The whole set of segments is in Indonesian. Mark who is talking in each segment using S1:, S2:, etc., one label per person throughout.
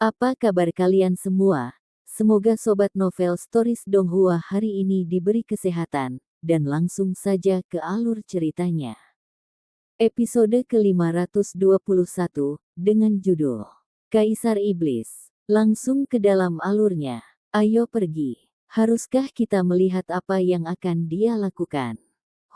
S1: Apa kabar kalian semua? Semoga Sobat Novel Stories Donghua hari ini diberi kesehatan, dan langsung saja ke alur ceritanya. Episode ke-521, dengan judul Kaisar Iblis. Langsung ke dalam alurnya. Ayo pergi. Haruskah kita melihat apa yang akan dia lakukan?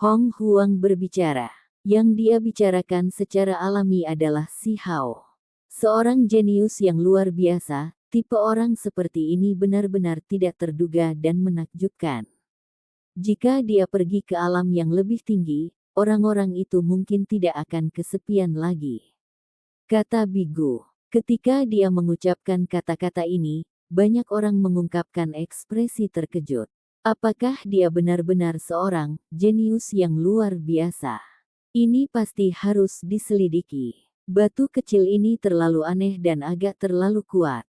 S1: Hong Huang berbicara. Yang dia bicarakan secara alami adalah Si Hao. Seorang jenius yang luar biasa, tipe orang seperti ini benar-benar tidak terduga dan menakjubkan. Jika dia pergi ke alam yang lebih tinggi, orang-orang itu mungkin tidak akan kesepian lagi. Kata Bigu. Ketika dia mengucapkan kata-kata ini, banyak orang mengungkapkan ekspresi terkejut. Apakah dia benar-benar seorang jenius yang luar biasa? Ini pasti harus diselidiki. Batu kecil ini terlalu aneh dan agak terlalu kuat.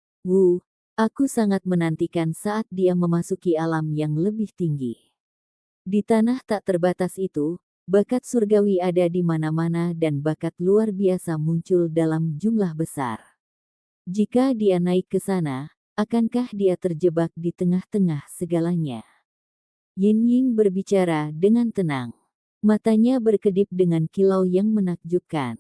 S1: Aku sangat menantikan saat dia memasuki alam yang lebih tinggi. Di tanah tak terbatas itu, bakat surgawi ada di mana-mana dan bakat luar biasa muncul dalam jumlah besar. Jika dia naik ke sana, akankah dia terjebak di tengah-tengah segalanya? Yin Ying berbicara dengan tenang. Matanya berkedip dengan kilau yang menakjubkan.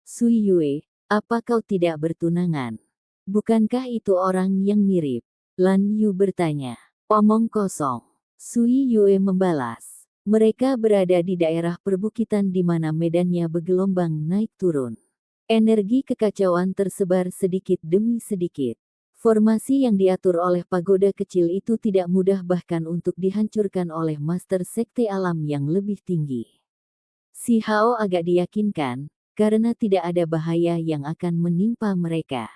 S1: Sui Yue, apa kau tidak bertunangan? Bukankah itu orang yang mirip? Lan Yu bertanya. Omong kosong. Sui Yue membalas. Mereka berada di daerah perbukitan di mana medannya bergelombang naik turun. Energi kekacauan tersebar sedikit demi sedikit. Formasi yang diatur oleh pagoda kecil itu tidak mudah bahkan untuk dihancurkan oleh master sekte alam yang lebih tinggi. Si Hao agak diyakinkan, karena tidak ada bahaya yang akan menimpa mereka.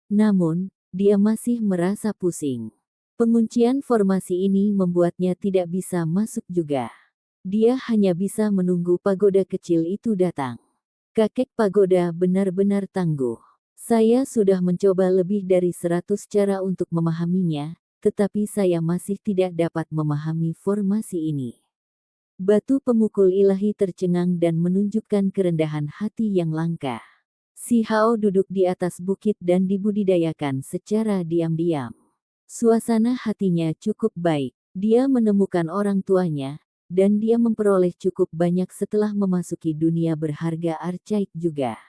S1: Namun, dia masih merasa pusing. Penguncian formasi ini membuatnya tidak bisa masuk juga. Dia hanya bisa menunggu pagoda kecil itu datang. Kakek pagoda benar-benar tangguh. Saya sudah mencoba lebih dari 100 cara untuk memahaminya, tetapi saya masih tidak dapat memahami formasi ini. Batu pemukul ilahi tercengang dan menunjukkan kerendahan hati yang langka. Si Hao duduk di atas bukit dan dibudidayakan secara diam-diam. Suasana hatinya cukup baik. Dia menemukan orang tuanya, dan dia memperoleh cukup banyak setelah memasuki dunia berharga archaik juga.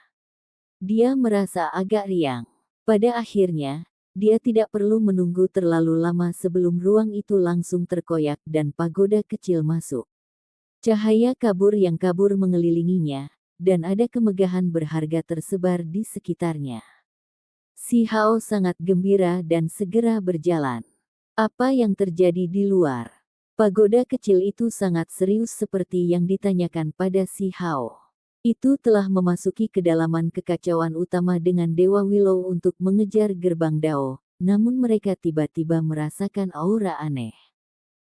S1: Dia merasa agak riang. Pada akhirnya, dia tidak perlu menunggu terlalu lama sebelum ruang itu langsung terkoyak dan pagoda kecil masuk. Cahaya kabur yang kabur mengelilinginya, dan ada kemegahan berharga tersebar di sekitarnya. Si Hao sangat gembira dan segera berjalan. Apa yang terjadi di luar? Pagoda kecil itu sangat serius seperti yang ditanyakan pada Si Hao. Itu telah memasuki kedalaman kekacauan utama dengan Dewa Willow untuk mengejar gerbang Dao, namun mereka tiba-tiba merasakan aura aneh.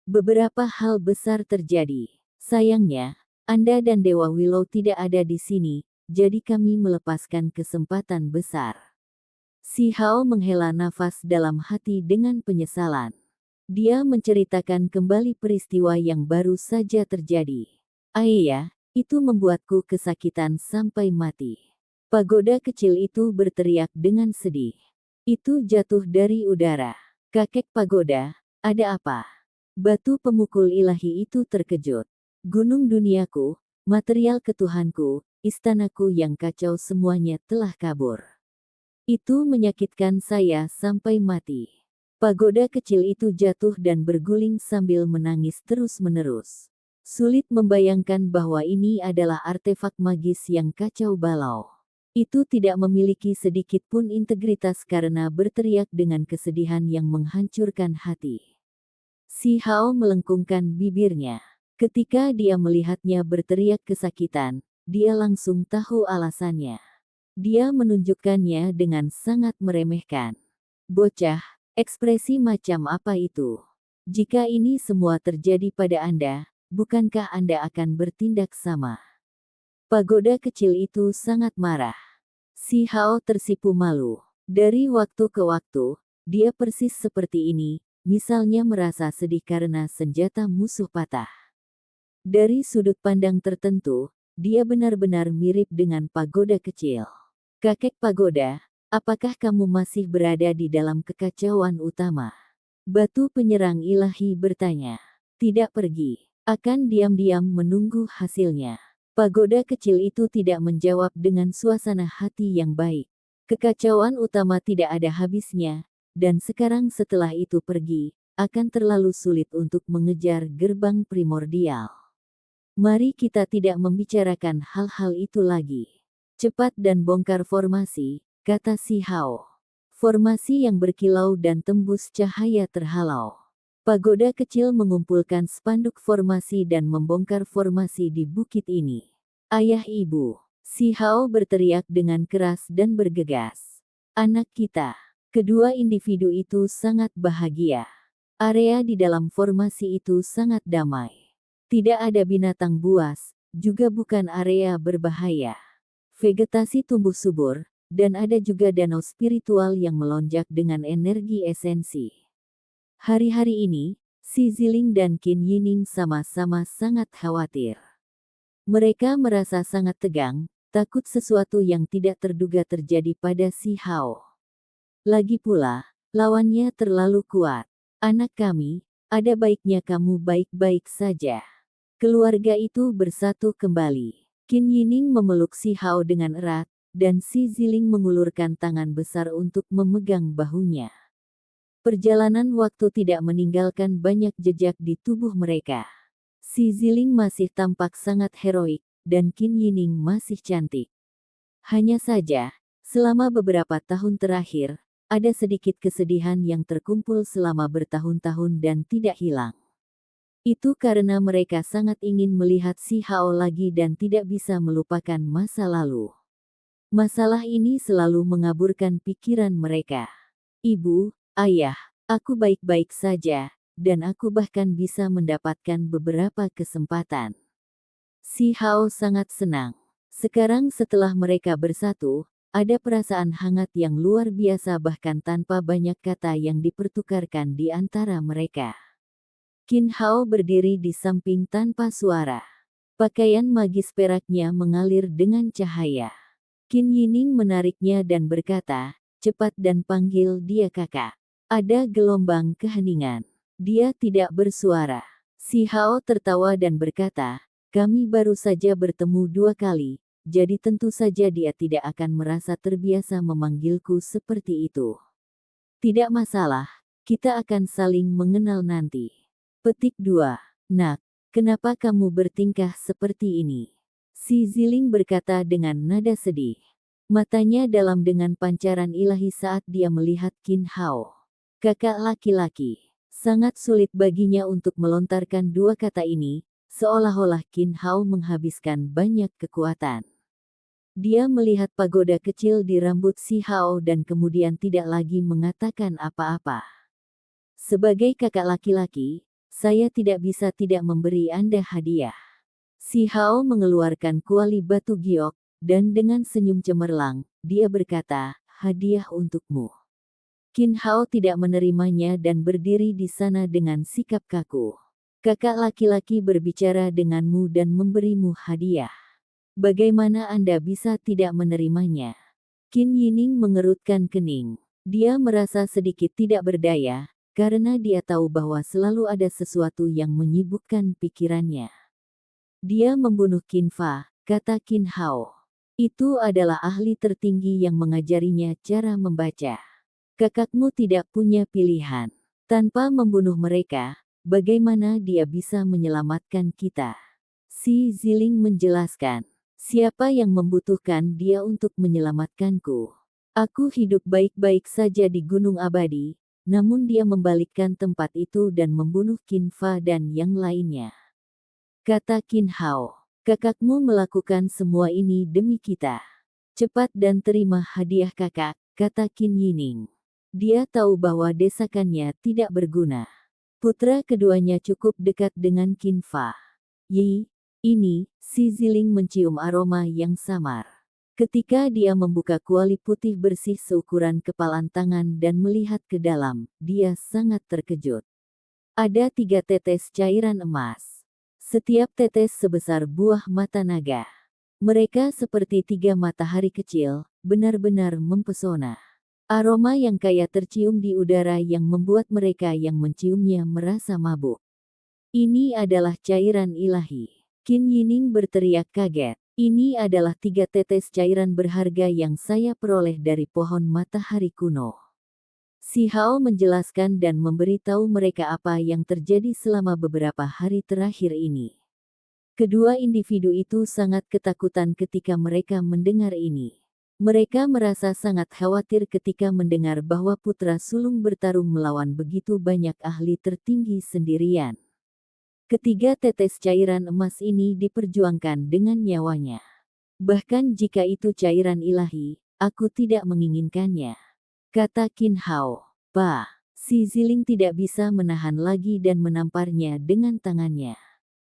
S1: Beberapa hal besar terjadi. Sayangnya, Anda dan Dewa Willow tidak ada di sini, jadi kami melepaskan kesempatan besar. Si Hao menghela nafas dalam hati dengan penyesalan. Dia menceritakan kembali peristiwa yang baru saja terjadi. Ayah, itu membuatku kesakitan sampai mati. Pagoda kecil itu berteriak dengan sedih. Itu jatuh dari udara. Kakek pagoda, ada apa? Batu pemukul ilahi itu terkejut. Gunung duniaku, material ketuhanku, istanaku yang kacau semuanya telah kabur. Itu menyakitkan saya sampai mati. Pagoda kecil itu jatuh dan berguling sambil menangis terus-menerus. Sulit membayangkan bahwa ini adalah artefak magis yang kacau balau. Itu tidak memiliki sedikit pun integritas karena berteriak dengan kesedihan yang menghancurkan hati. Si Hao melengkungkan bibirnya. Ketika dia melihatnya berteriak kesakitan, dia langsung tahu alasannya. Dia menunjukkannya dengan sangat meremehkan. Bocah, ekspresi macam apa itu? Jika ini semua terjadi pada Anda, bukankah Anda akan bertindak sama? Pagoda kecil itu sangat marah. Si Hao tersipu malu. Dari waktu ke waktu, dia persis seperti ini, misalnya merasa sedih karena senjata musuh patah. Dari sudut pandang tertentu, dia benar-benar mirip dengan pagoda kecil. Kakek pagoda, apakah kamu masih berada di dalam kekacauan utama? Batu penyerang ilahi bertanya. Tidak pergi. Akan diam-diam menunggu hasilnya. Pagoda kecil itu tidak menjawab dengan suasana hati yang baik. Kekacauan utama tidak ada habisnya, dan sekarang setelah itu pergi, akan terlalu sulit untuk mengejar gerbang primordial. Mari kita tidak membicarakan hal-hal itu lagi. Cepat dan bongkar formasi, kata si Hao. Formasi yang berkilau dan tembus cahaya terhalau. Pagoda kecil mengumpulkan spanduk formasi dan membongkar formasi di bukit ini. Ayah ibu, si Hao berteriak dengan keras dan bergegas. Anak kita. Kedua individu itu sangat bahagia. Area di dalam formasi itu sangat damai. Tidak ada binatang buas, juga bukan area berbahaya. Vegetasi tumbuh subur, dan ada juga danau spiritual yang melonjak dengan energi esensi. Hari-hari ini, Si Ziling dan Qin Yining sama-sama sangat khawatir. Mereka merasa sangat tegang, takut sesuatu yang tidak terduga terjadi pada si Hao. Lagi pula, lawannya terlalu kuat. Anak kami, ada baiknya kamu baik-baik saja. Keluarga itu bersatu kembali. Qin Yining memeluk si Hao dengan erat, dan si Ziling mengulurkan tangan besar untuk memegang bahunya. Perjalanan waktu tidak meninggalkan banyak jejak di tubuh mereka. Si Ziling masih tampak sangat heroik, dan Qin Yining masih cantik. Hanya saja, selama beberapa tahun terakhir, ada sedikit kesedihan yang terkumpul selama bertahun-tahun dan tidak hilang. Itu karena mereka sangat ingin melihat si Hao lagi dan tidak bisa melupakan masa lalu. Masalah ini selalu mengaburkan pikiran mereka. Ibu, ayah, aku baik-baik saja, dan aku bahkan bisa mendapatkan beberapa kesempatan. Si Hao sangat senang. Sekarang setelah mereka bersatu, ada perasaan hangat yang luar biasa bahkan tanpa banyak kata yang dipertukarkan di antara mereka. Qin Hao berdiri di samping tanpa suara. Pakaian magis peraknya mengalir dengan cahaya. Qin Yining menariknya dan berkata, cepat dan panggil dia kakak. Ada gelombang keheningan. Dia tidak bersuara. Si Hao tertawa dan berkata, kami baru saja bertemu 2 kali, jadi tentu saja dia tidak akan merasa terbiasa memanggilku seperti itu. Tidak masalah, kita akan saling mengenal nanti. Petik 2. Nak, kenapa kamu bertingkah seperti ini? Si Ziling berkata dengan nada sedih. Matanya dalam dengan pancaran ilahi saat dia melihat Qin Hao. Kakak laki-laki. Sangat sulit baginya untuk melontarkan 2 kata ini, seolah-olah Qin Hao menghabiskan banyak kekuatan. Dia melihat pagoda kecil di rambut si Hao dan kemudian tidak lagi mengatakan apa-apa. Sebagai kakak laki-laki, saya tidak bisa tidak memberi Anda hadiah. Si Hao mengeluarkan kuali batu giok, dan dengan senyum cemerlang, dia berkata, hadiah untukmu. Qin Hao tidak menerimanya dan berdiri di sana dengan sikap kaku. Kakak laki-laki berbicara denganmu dan memberimu hadiah. Bagaimana Anda bisa tidak menerimanya? Qin Yining mengerutkan kening. Dia merasa sedikit tidak berdaya, karena dia tahu bahwa selalu ada sesuatu yang menyibukkan pikirannya. Dia membunuh Qin Fa, kata Qin Hao. Itu adalah ahli tertinggi yang mengajarinya cara membaca. Kakakmu tidak punya pilihan. Tanpa membunuh mereka, bagaimana dia bisa menyelamatkan kita? Si Ziling menjelaskan. Siapa yang membutuhkan dia untuk menyelamatkanku? Aku hidup baik-baik saja di Gunung Abadi, namun dia membalikkan tempat itu dan membunuh Qin Fa dan yang lainnya. Kata Qin Hao, kakakmu melakukan semua ini demi kita. Cepat dan terima hadiah kakak, kata Qin Yining. Dia tahu bahwa desakannya tidak berguna. Putra keduanya cukup dekat dengan Qin Fa. Ini, si Ziling mencium aroma yang samar. Ketika dia membuka kuali putih bersih seukuran kepalan tangan dan melihat ke dalam, dia sangat terkejut. Ada 3 tetes cairan emas. Setiap tetes sebesar buah mata naga. Mereka seperti 3 matahari kecil, benar-benar mempesona. Aroma yang kaya tercium di udara yang membuat mereka yang menciumnya merasa mabuk. Ini adalah cairan ilahi. Qin Yining berteriak kaget. Ini adalah 3 tetes cairan berharga yang saya peroleh dari pohon matahari kuno. Si Hao menjelaskan dan memberitahu mereka apa yang terjadi selama beberapa hari terakhir ini. Kedua individu itu sangat ketakutan ketika mereka mendengar ini. Mereka merasa sangat khawatir ketika mendengar bahwa putra sulung bertarung melawan begitu banyak ahli tertinggi sendirian. Ketiga tetes cairan emas ini diperjuangkan dengan nyawanya. Bahkan jika itu cairan ilahi, aku tidak menginginkannya, kata Qin Hao. Pa, si Ziling tidak bisa menahan lagi dan menamparnya dengan tangannya.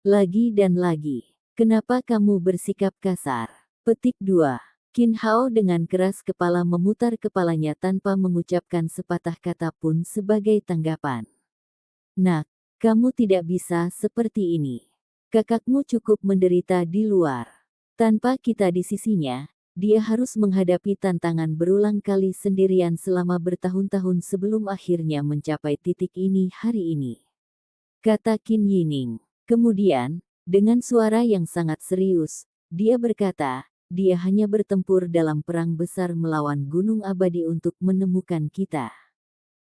S1: Lagi dan lagi. Kenapa kamu bersikap kasar? Petik 2. Qin Hao dengan keras kepala memutar kepalanya tanpa mengucapkan sepatah kata pun sebagai tanggapan. Nak, kamu tidak bisa seperti ini. Kakakmu cukup menderita di luar. Tanpa kita di sisinya, dia harus menghadapi tantangan berulang kali sendirian selama bertahun-tahun sebelum akhirnya mencapai titik ini hari ini, kata Qin Yining. Kemudian, dengan suara yang sangat serius, dia berkata, dia hanya bertempur dalam perang besar melawan gunung abadi untuk menemukan kita.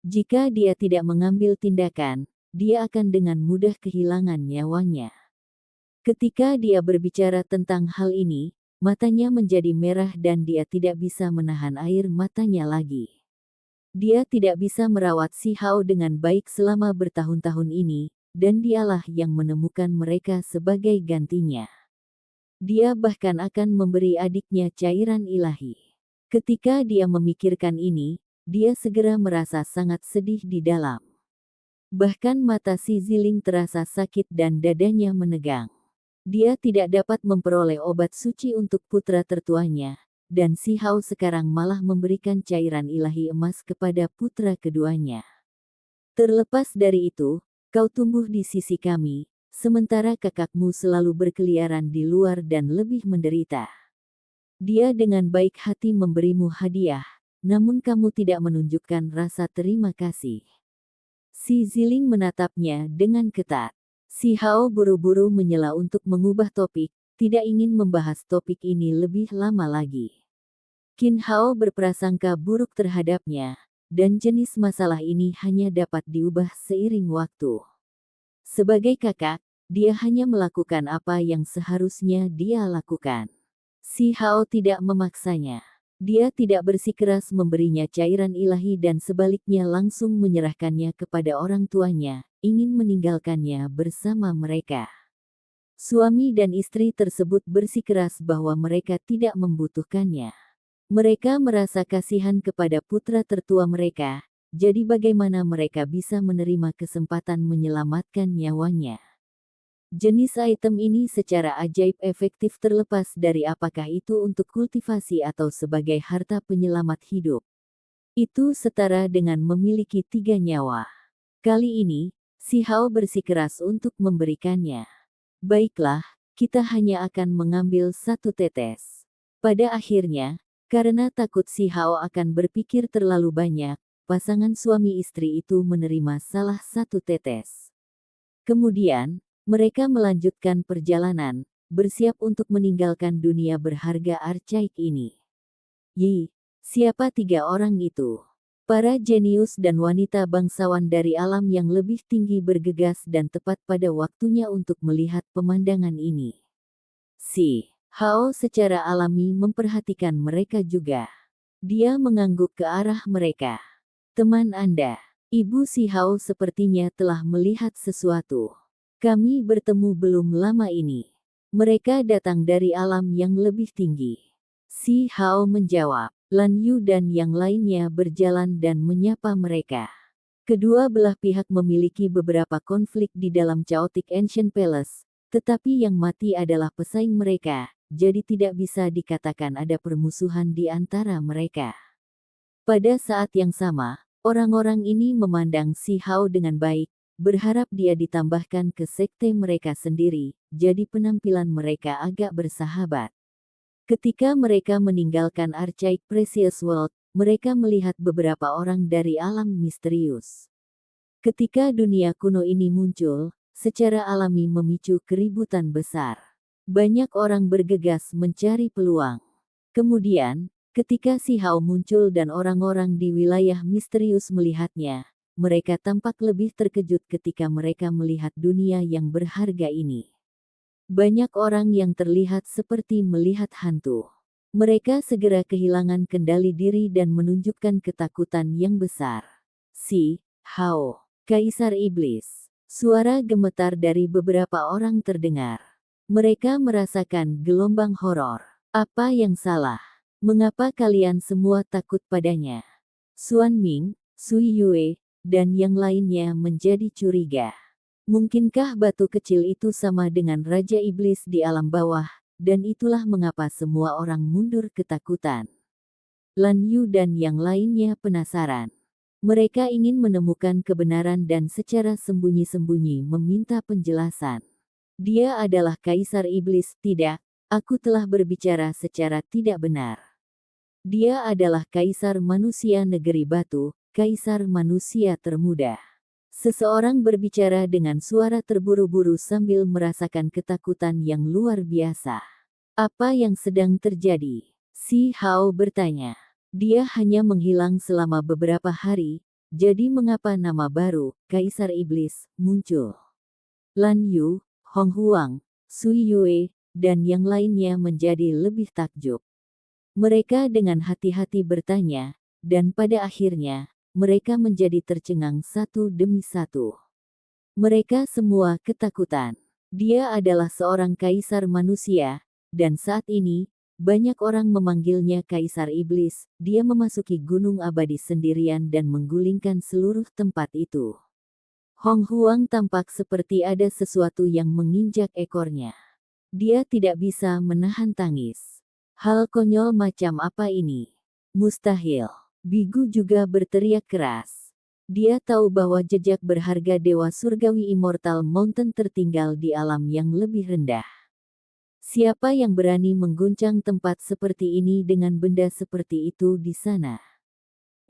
S1: Jika dia tidak mengambil tindakan, dia akan dengan mudah kehilangan nyawanya. Ketika dia berbicara tentang hal ini, matanya menjadi merah dan dia tidak bisa menahan air matanya lagi. Dia tidak bisa merawat si Hao dengan baik selama bertahun-tahun ini, dan dialah yang menemukan mereka sebagai gantinya. Dia bahkan akan memberi adiknya cairan ilahi. Ketika dia memikirkan ini, dia segera merasa sangat sedih di dalam. Bahkan mata si Ziling terasa sakit dan dadanya menegang. Dia tidak dapat memperoleh obat suci untuk putra tertuanya, dan si Hao sekarang malah memberikan cairan ilahi emas kepada putra keduanya. Terlepas dari itu, kau tumbuh di sisi kami, sementara kakakmu selalu berkeliaran di luar dan lebih menderita. Dia dengan baik hati memberimu hadiah, namun kamu tidak menunjukkan rasa terima kasih. Si Ziling menatapnya dengan ketat. Si Hao buru-buru menyela untuk mengubah topik, tidak ingin membahas topik ini lebih lama lagi. Qin Hao berprasangka buruk terhadapnya, dan jenis masalah ini hanya dapat diubah seiring waktu. Sebagai kakak, dia hanya melakukan apa yang seharusnya dia lakukan. Si Hao tidak memaksanya. Dia tidak bersikeras memberinya cairan ilahi dan sebaliknya langsung menyerahkannya kepada orang tuanya, ingin meninggalkannya bersama mereka. Suami dan istri tersebut bersikeras bahwa mereka tidak membutuhkannya. Mereka merasa kasihan kepada putra tertua mereka, jadi bagaimana mereka bisa menerima kesempatan menyelamatkan nyawanya? Jenis item ini secara ajaib efektif terlepas dari apakah itu untuk kultivasi atau sebagai harta penyelamat hidup. Itu setara dengan memiliki 3 nyawa. Kali ini, si Hao bersikeras untuk memberikannya. Baiklah, kita hanya akan mengambil 1 tetes. Pada akhirnya, karena takut si Hao akan berpikir terlalu banyak, pasangan suami istri itu menerima salah 1 tetes. Kemudian, mereka melanjutkan perjalanan, bersiap untuk meninggalkan dunia berharga archaik ini. Yi, siapa 3 orang itu? Para jenius dan wanita bangsawan dari alam yang lebih tinggi bergegas dan tepat pada waktunya untuk melihat pemandangan ini. Si Hao secara alami memperhatikan mereka juga. Dia mengangguk ke arah mereka. Teman Anda, Ibu Si Hao sepertinya telah melihat sesuatu. Kami bertemu belum lama ini. Mereka datang dari alam yang lebih tinggi. Si Hao menjawab. Lan Yu dan yang lainnya berjalan dan menyapa mereka. Kedua belah pihak memiliki beberapa konflik di dalam Chaotic Ancient Palace, tetapi yang mati adalah pesaing mereka, jadi tidak bisa dikatakan ada permusuhan di antara mereka. Pada saat yang sama, orang-orang ini memandang Si Hao dengan baik, berharap dia ditambahkan ke sekte mereka sendiri, jadi penampilan mereka agak bersahabat. Ketika mereka meninggalkan Archaik Precious World, mereka melihat beberapa orang dari alam misterius. Ketika dunia kuno ini muncul, secara alami memicu keributan besar. Banyak orang bergegas mencari peluang. Kemudian, ketika Si Hao muncul dan orang-orang di wilayah misterius melihatnya, mereka tampak lebih terkejut ketika mereka melihat dunia yang berharga ini. Banyak orang yang terlihat seperti melihat hantu. Mereka segera kehilangan kendali diri dan menunjukkan ketakutan yang besar. Si Hao, Kaisar Iblis. Suara gemetar dari beberapa orang terdengar. Mereka merasakan gelombang horor. Apa yang salah? Mengapa kalian semua takut padanya? Xuan Ming, Sui Yue, dan yang lainnya menjadi curiga. Mungkinkah batu kecil itu sama dengan Raja Iblis di alam bawah, dan itulah mengapa semua orang mundur ketakutan. Lan Yu dan yang lainnya penasaran. Mereka ingin menemukan kebenaran dan secara sembunyi-sembunyi meminta penjelasan. Dia adalah Kaisar Iblis, tidak, aku telah berbicara secara tidak benar. Dia adalah Kaisar Manusia Negeri Batu, Kaisar Manusia Termuda. Seseorang berbicara dengan suara terburu-buru sambil merasakan ketakutan yang luar biasa. Apa yang sedang terjadi? Si Hao bertanya. Dia hanya menghilang selama beberapa hari, jadi mengapa nama baru, Kaisar Iblis, muncul? Lan Yu, Hong Huang, Sui Yue, dan yang lainnya menjadi lebih takjub. Mereka dengan hati-hati bertanya, dan pada akhirnya, mereka menjadi tercengang satu demi satu. Mereka semua ketakutan. Dia adalah seorang kaisar manusia, dan saat ini, banyak orang memanggilnya Kaisar Iblis. Dia memasuki gunung abadi sendirian dan menggulingkan seluruh tempat itu. Hong Huang tampak seperti ada sesuatu yang menginjak ekornya. Dia tidak bisa menahan tangis. Hal konyol macam apa ini? Mustahil. Bigu juga berteriak keras. Dia tahu bahwa jejak berharga Dewa Surgawi Immortal Mountain tertinggal di alam yang lebih rendah. Siapa yang berani mengguncang tempat seperti ini dengan benda seperti itu di sana?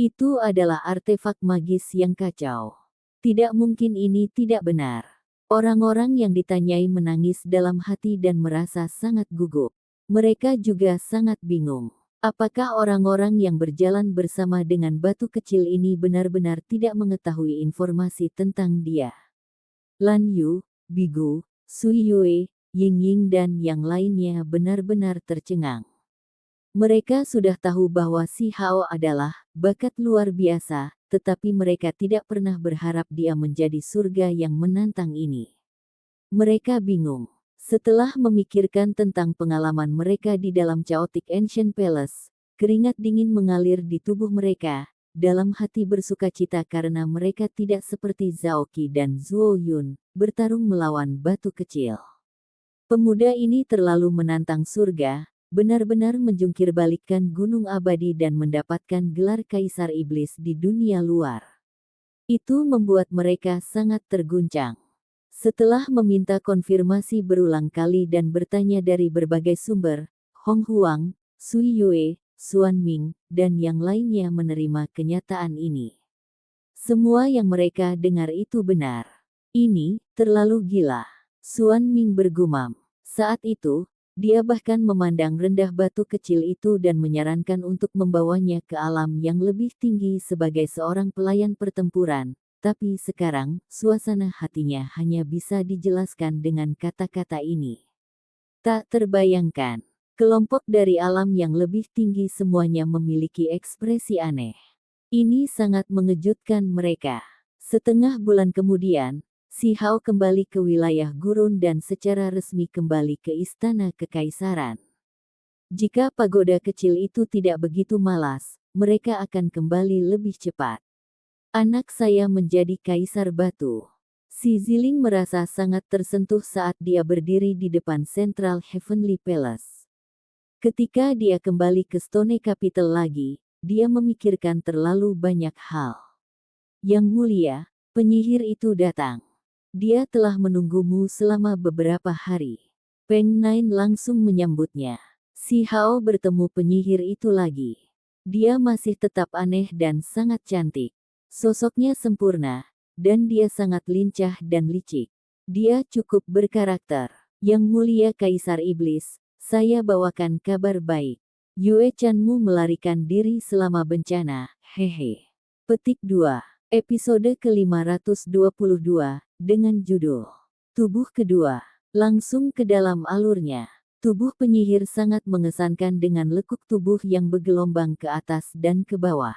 S1: Itu adalah artefak magis yang kacau. Tidak mungkin ini tidak benar. Orang-orang yang ditanyai menangis dalam hati dan merasa sangat gugup. Mereka juga sangat bingung. Apakah orang-orang yang berjalan bersama dengan batu kecil ini benar-benar tidak mengetahui informasi tentang dia? Lan Yu, Bigu, Sui Yue, Ying Ying dan yang lainnya benar-benar tercengang. Mereka sudah tahu bahwa Si Hao adalah bakat luar biasa, tetapi mereka tidak pernah berharap dia menjadi surga yang menantang ini. Mereka bingung. Setelah memikirkan tentang pengalaman mereka di dalam Chaotic Ancient Palace, keringat dingin mengalir di tubuh mereka, dalam hati bersukacita karena mereka tidak seperti Zhao Qi dan Zhuo Yun, bertarung melawan batu kecil. Pemuda ini terlalu menantang surga, benar-benar menjungkirbalikkan gunung abadi dan mendapatkan gelar Kaisar Iblis di dunia luar. Itu membuat mereka sangat terguncang. Setelah meminta konfirmasi berulang kali dan bertanya dari berbagai sumber, Hong Huang, Sui Yue, Xuan Ming, dan yang lainnya menerima kenyataan ini. Semua yang mereka dengar itu benar. Ini terlalu gila. Xuan Ming bergumam. Saat itu, dia bahkan memandang rendah batu kecil itu dan menyarankan untuk membawanya ke alam yang lebih tinggi sebagai seorang pelayan pertempuran. Tapi sekarang, suasana hatinya hanya bisa dijelaskan dengan kata-kata ini. Tak terbayangkan. Kelompok dari alam yang lebih tinggi semuanya memiliki ekspresi aneh. Ini sangat mengejutkan mereka. Setengah bulan kemudian, Si Hao kembali ke wilayah gurun dan secara resmi kembali ke istana kekaisaran. Jika pagoda kecil itu tidak begitu malas, mereka akan kembali lebih cepat. Anak saya menjadi kaisar batu. Si Ziling merasa sangat tersentuh saat dia berdiri di depan Central Heavenly Palace. Ketika dia kembali ke Stone Capital lagi, dia memikirkan terlalu banyak hal. Yang mulia, penyihir itu datang. Dia telah menunggumu selama beberapa hari. Peng Nine langsung menyambutnya. Si Hao bertemu penyihir itu lagi. Dia masih tetap aneh dan sangat cantik. Sosoknya sempurna, dan dia sangat lincah dan licik. Dia cukup berkarakter. Yang mulia Kaisar Iblis, saya bawakan kabar baik. Yue Chanmu melarikan diri selama bencana, hehe. Petik 2. Episode ke-522, dengan judul Tubuh Kedua. Langsung ke dalam alurnya. Tubuh penyihir sangat mengesankan dengan lekuk tubuh yang bergelombang ke atas dan ke bawah.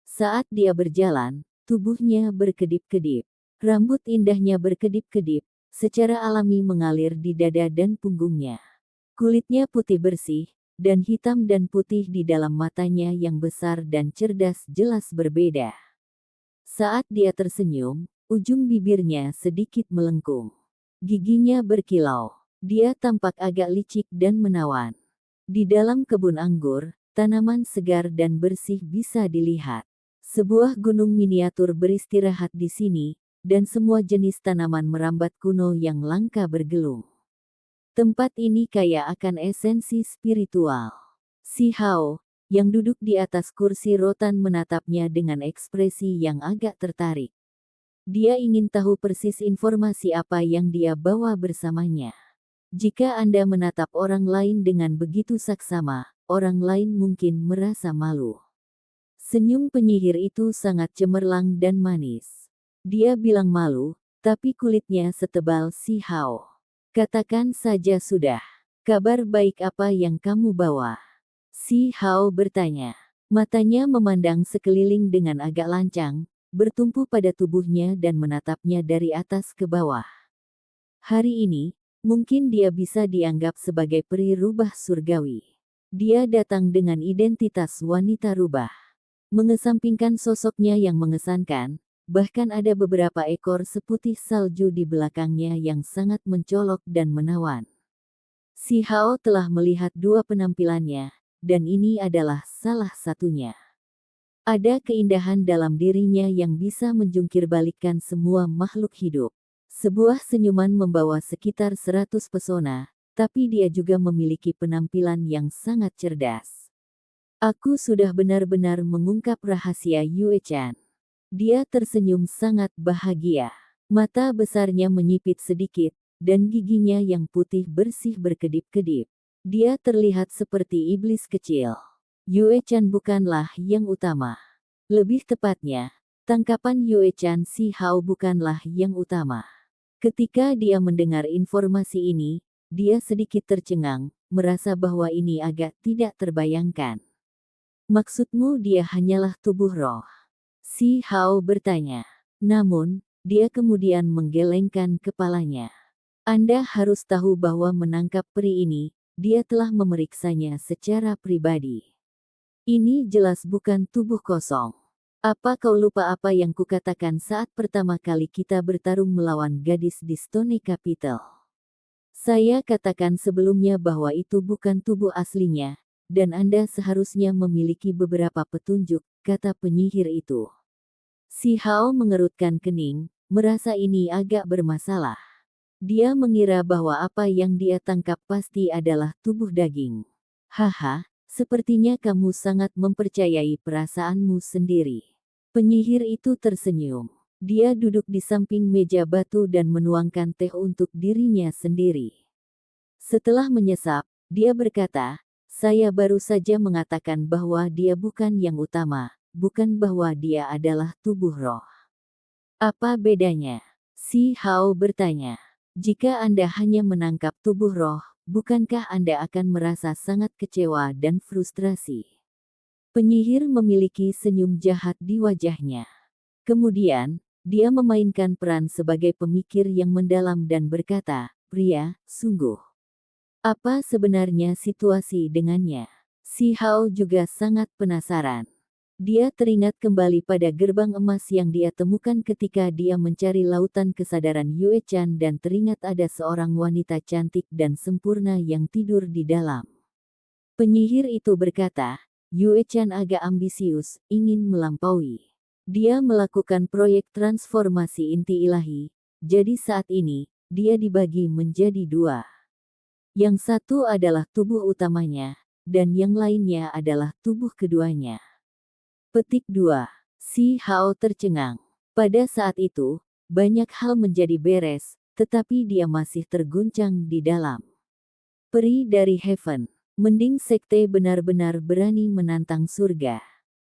S1: Saat dia berjalan, tubuhnya berkedip-kedip. Rambut indahnya berkedip-kedip, secara alami mengalir di dada dan punggungnya. Kulitnya putih bersih, dan hitam dan putih di dalam matanya yang besar dan cerdas jelas berbeda. Saat dia tersenyum, ujung bibirnya sedikit melengkung. Giginya berkilau. Dia tampak agak licik dan menawan. Di dalam kebun anggur, tanaman segar dan bersih bisa dilihat. Sebuah gunung miniatur beristirahat di sini, dan semua jenis tanaman merambat kuno yang langka bergelung. Tempat ini kaya akan esensi spiritual. Si Hao, yang duduk di atas kursi rotan menatapnya dengan ekspresi yang agak tertarik. Dia ingin tahu persis informasi apa yang dia bawa bersamanya. Jika Anda menatap orang lain dengan begitu saksama, orang lain mungkin merasa malu. Senyum penyihir itu sangat cemerlang dan manis. Dia bilang malu, tapi kulitnya setebal si Hao. Katakan saja sudah. Kabar baik apa yang kamu bawa? Si Hao bertanya. Matanya memandang sekeliling dengan agak lancang, bertumpu pada tubuhnya dan menatapnya dari atas ke bawah. Hari ini, mungkin dia bisa dianggap sebagai peri rubah surgawi. Dia datang dengan identitas wanita rubah. Mengesampingkan sosoknya yang mengesankan, bahkan ada beberapa ekor seputih salju di belakangnya yang sangat mencolok dan menawan. Si Hao telah melihat dua penampilannya, dan ini adalah salah satunya. Ada keindahan dalam dirinya yang bisa menjungkirbalikkan semua makhluk hidup. Sebuah senyuman membawa sekitar 100 pesona, tapi dia juga memiliki penampilan yang sangat cerdas. Aku sudah benar-benar mengungkap rahasia Yue Chan. Dia tersenyum sangat bahagia. Mata besarnya menyipit sedikit, dan giginya yang putih bersih berkedip-kedip. Dia terlihat seperti iblis kecil. Yue Chan bukanlah yang utama. Lebih tepatnya, tangkapan Yue Chan si Hao bukanlah yang utama. Ketika dia mendengar informasi ini, dia sedikit tercengang, merasa bahwa ini agak tidak terbayangkan. Maksudmu dia hanyalah tubuh roh? Si Hao bertanya. Namun, dia kemudian menggelengkan kepalanya. Anda harus tahu bahwa menangkap peri ini, dia telah memeriksanya secara pribadi. Ini jelas bukan tubuh kosong. Apa kau lupa apa yang kukatakan saat pertama kali kita bertarung melawan gadis di Stone Capital? Saya katakan sebelumnya bahwa itu bukan tubuh aslinya, dan Anda seharusnya memiliki beberapa petunjuk, kata penyihir itu. Si Hao mengerutkan kening, merasa ini agak bermasalah. Dia mengira bahwa apa yang dia tangkap pasti adalah tubuh daging. Haha, sepertinya kamu sangat mempercayai perasaanmu sendiri. Penyihir itu tersenyum. Dia duduk di samping meja batu dan menuangkan teh untuk dirinya sendiri. Setelah menyesap, dia berkata, saya baru saja mengatakan bahwa dia bukan yang utama, bukan bahwa dia adalah tubuh roh. Apa bedanya? Si Hao bertanya. Jika Anda hanya menangkap tubuh roh, bukankah Anda akan merasa sangat kecewa dan frustrasi? Penyihir memiliki senyum jahat di wajahnya. Kemudian, dia memainkan peran sebagai pemikir yang mendalam dan berkata, pria, sungguh. Apa sebenarnya situasi dengannya? Si Hao juga sangat penasaran. Dia teringat kembali pada gerbang emas yang dia temukan ketika dia mencari lautan kesadaran Yue Chan dan teringat ada seorang wanita cantik dan sempurna yang tidur di dalam. Penyihir itu berkata, Yue Chan agak ambisius, ingin melampaui. Dia melakukan proyek transformasi inti ilahi, jadi saat ini, dia dibagi menjadi dua. Yang satu adalah tubuh utamanya, dan yang lainnya adalah tubuh keduanya. Petik 2. Si Hao tercengang. Pada saat itu, banyak hal menjadi beres, tetapi dia masih terguncang di dalam. Peri dari Heaven. Mending sekte benar-benar berani menantang surga.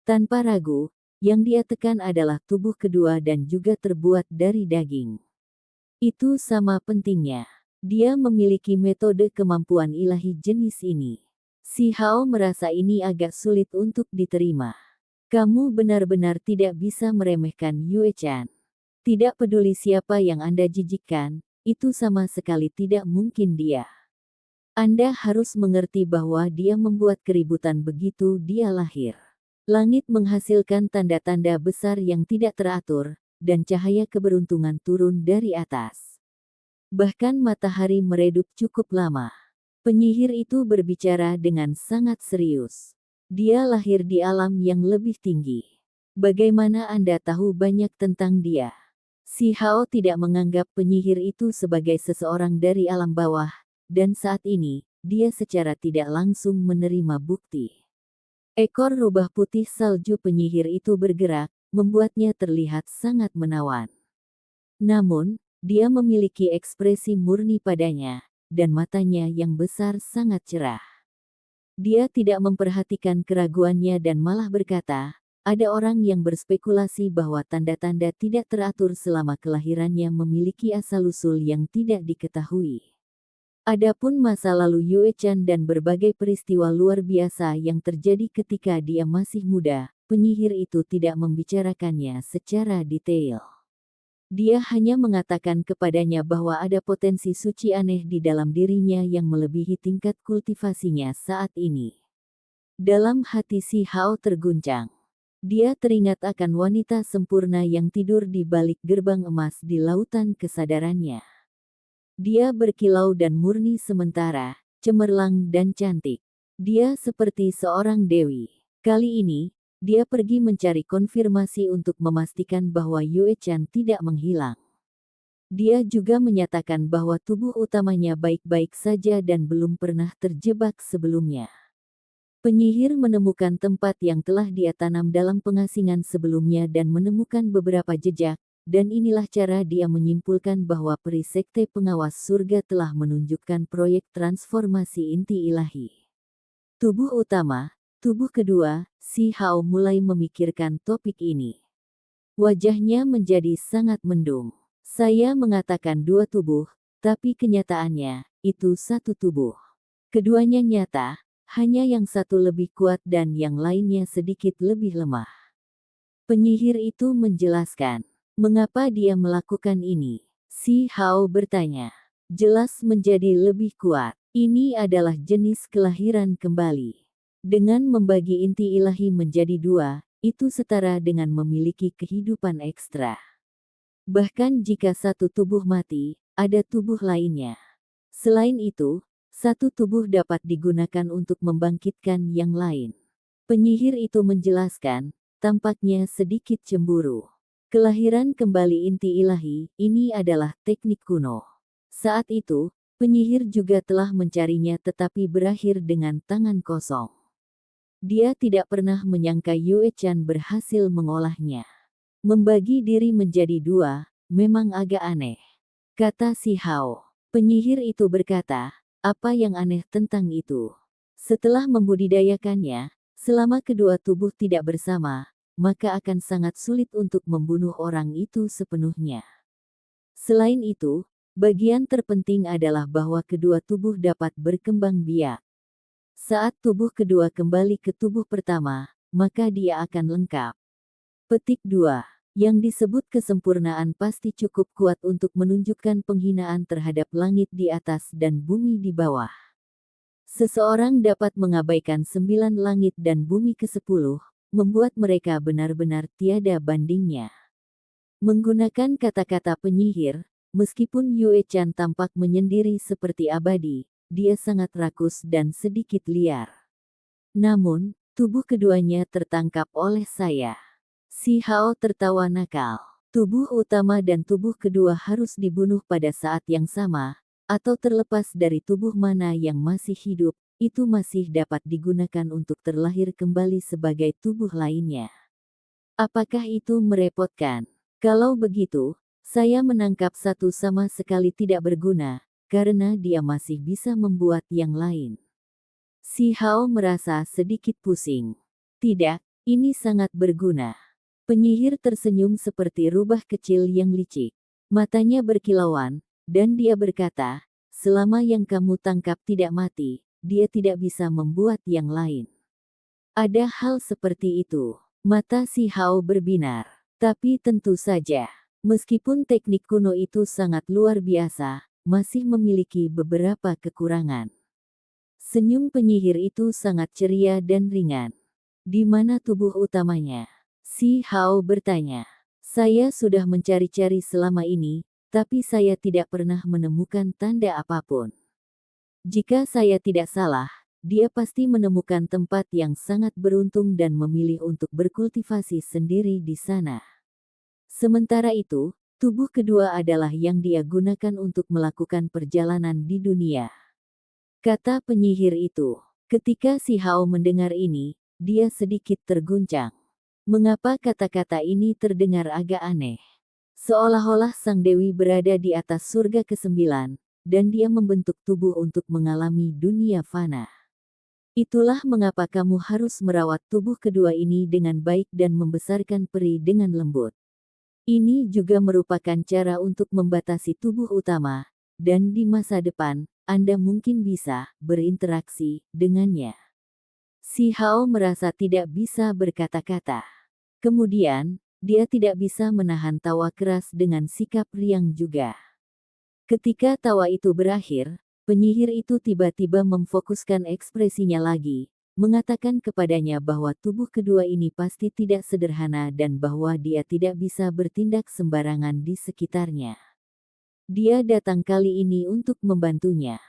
S1: Tanpa ragu, yang dia tekan adalah tubuh kedua dan juga terbuat dari daging. Itu sama pentingnya. Dia memiliki metode kemampuan ilahi jenis ini. Si Hao merasa ini agak sulit untuk diterima. Kamu benar-benar tidak bisa meremehkan Yue Chan. Tidak peduli siapa yang Anda jijikkan, itu sama sekali tidak mungkin dia. Anda harus mengerti bahwa dia membuat keributan begitu dia lahir. Langit menghasilkan tanda-tanda besar yang tidak teratur, dan cahaya keberuntungan turun dari atas. Bahkan matahari meredup cukup lama. Penyihir itu berbicara dengan sangat serius. Dia lahir di alam yang lebih tinggi. Bagaimana Anda tahu banyak tentang dia? Si Hao tidak menganggap penyihir itu sebagai seseorang dari alam bawah, dan saat ini, dia secara tidak langsung menerima bukti. Ekor rubah putih salju penyihir itu bergerak, membuatnya terlihat sangat menawan. Namun, dia memiliki ekspresi murni padanya, dan matanya yang besar sangat cerah. Dia tidak memperhatikan keraguannya dan malah berkata, ada orang yang berspekulasi bahwa tanda-tanda tidak teratur selama kelahirannya memiliki asal-usul yang tidak diketahui. Adapun masa lalu Yue Chan dan berbagai peristiwa luar biasa yang terjadi ketika dia masih muda, penyihir itu tidak membicarakannya secara detail. Dia hanya mengatakan kepadanya bahwa ada potensi suci aneh di dalam dirinya yang melebihi tingkat kultivasinya saat ini. Dalam hati si Hao terguncang. Dia teringat akan wanita sempurna yang tidur di balik gerbang emas di lautan kesadarannya. Dia berkilau dan murni sementara, cemerlang dan cantik. Dia seperti seorang dewi. Kali ini, dia pergi mencari konfirmasi untuk memastikan bahwa Yue Chan tidak menghilang. Dia juga menyatakan bahwa tubuh utamanya baik-baik saja dan belum pernah terjebak sebelumnya. Penyihir menemukan tempat yang telah dia tanam dalam pengasingan sebelumnya dan menemukan beberapa jejak, dan inilah cara dia menyimpulkan bahwa peri sekte pengawas surga telah menunjukkan proyek transformasi inti ilahi. Tubuh utama, tubuh kedua, si Hao mulai memikirkan topik ini. Wajahnya menjadi sangat mendung. Saya mengatakan dua tubuh, tapi kenyataannya, itu satu tubuh. Keduanya nyata, hanya yang satu lebih kuat dan yang lainnya sedikit lebih lemah. Penyihir itu menjelaskan. Mengapa dia melakukan ini? Si Hao bertanya. Jelas menjadi lebih kuat. Ini adalah jenis kelahiran kembali. Dengan membagi inti ilahi menjadi dua, itu setara dengan memiliki kehidupan ekstra. Bahkan jika satu tubuh mati, ada tubuh lainnya. Selain itu, satu tubuh dapat digunakan untuk membangkitkan yang lain. Penyihir itu menjelaskan, tampaknya sedikit cemburu. Kelahiran kembali inti ilahi, ini adalah teknik kuno. Saat itu, penyihir juga telah mencarinya tetapi berakhir dengan tangan kosong. Dia tidak pernah menyangka Yue Chan berhasil mengolahnya. Membagi diri menjadi dua, memang agak aneh. Kata si Hao. Penyihir itu berkata, apa yang aneh tentang itu? Setelah membudidayakannya, selama kedua tubuh tidak bersama, maka akan sangat sulit untuk membunuh orang itu sepenuhnya. Selain itu, bagian terpenting adalah bahwa kedua tubuh dapat berkembang biak. Saat tubuh kedua kembali ke tubuh pertama, maka dia akan lengkap. Petik 2. Yang disebut kesempurnaan pasti cukup kuat untuk menunjukkan penghinaan terhadap langit di atas dan bumi di bawah. Seseorang dapat mengabaikan 9 langit dan bumi ke-10, membuat mereka benar-benar tiada bandingnya. Menggunakan kata-kata penyihir, meskipun Yue Chan tampak menyendiri seperti abadi, dia sangat rakus dan sedikit liar. Namun, tubuh keduanya tertangkap oleh saya. Si Hao tertawa nakal. Tubuh utama dan tubuh kedua harus dibunuh pada saat yang sama, atau terlepas dari tubuh mana yang masih hidup, itu masih dapat digunakan untuk terlahir kembali sebagai tubuh lainnya. Apakah itu merepotkan? Kalau begitu, saya menangkap satu sama sekali tidak berguna, karena dia masih bisa membuat yang lain. Si Hao merasa sedikit pusing. Tidak, ini sangat berguna. Penyihir tersenyum seperti rubah kecil yang licik. Matanya berkilauan, dan dia berkata, selama yang kamu tangkap tidak mati, dia tidak bisa membuat yang lain. Ada hal seperti itu. Mata si Hao berbinar. Tapi tentu saja, meskipun teknik kuno itu sangat luar biasa, masih memiliki beberapa kekurangan. Senyum penyihir itu sangat ceria dan ringan. Di mana tubuh utamanya? Si Hao bertanya. Saya sudah mencari-cari selama ini, tapi saya tidak pernah menemukan tanda apapun. Jika saya tidak salah, dia pasti menemukan tempat yang sangat beruntung dan memilih untuk berkultivasi sendiri di sana. Sementara itu, tubuh kedua adalah yang dia gunakan untuk melakukan perjalanan di dunia. Kata penyihir itu. Ketika si Hao mendengar ini, dia sedikit terguncang. Mengapa kata-kata ini terdengar agak aneh? Seolah-olah sang dewi berada di atas surga ke-9, dan dia membentuk tubuh untuk mengalami dunia fana. Itulah mengapa kamu harus merawat tubuh kedua ini dengan baik dan membesarkan peri dengan lembut. Ini juga merupakan cara untuk membatasi tubuh utama, dan di masa depan, Anda mungkin bisa berinteraksi dengannya. Si Hao merasa tidak bisa berkata-kata. Kemudian, dia tidak bisa menahan tawa keras dengan sikap riang juga. Ketika tawa itu berakhir, penyihir itu tiba-tiba memfokuskan ekspresinya lagi, mengatakan kepadanya bahwa tubuh kedua ini pasti tidak sederhana dan bahwa dia tidak bisa bertindak sembarangan di sekitarnya. Dia datang kali ini untuk membantunya.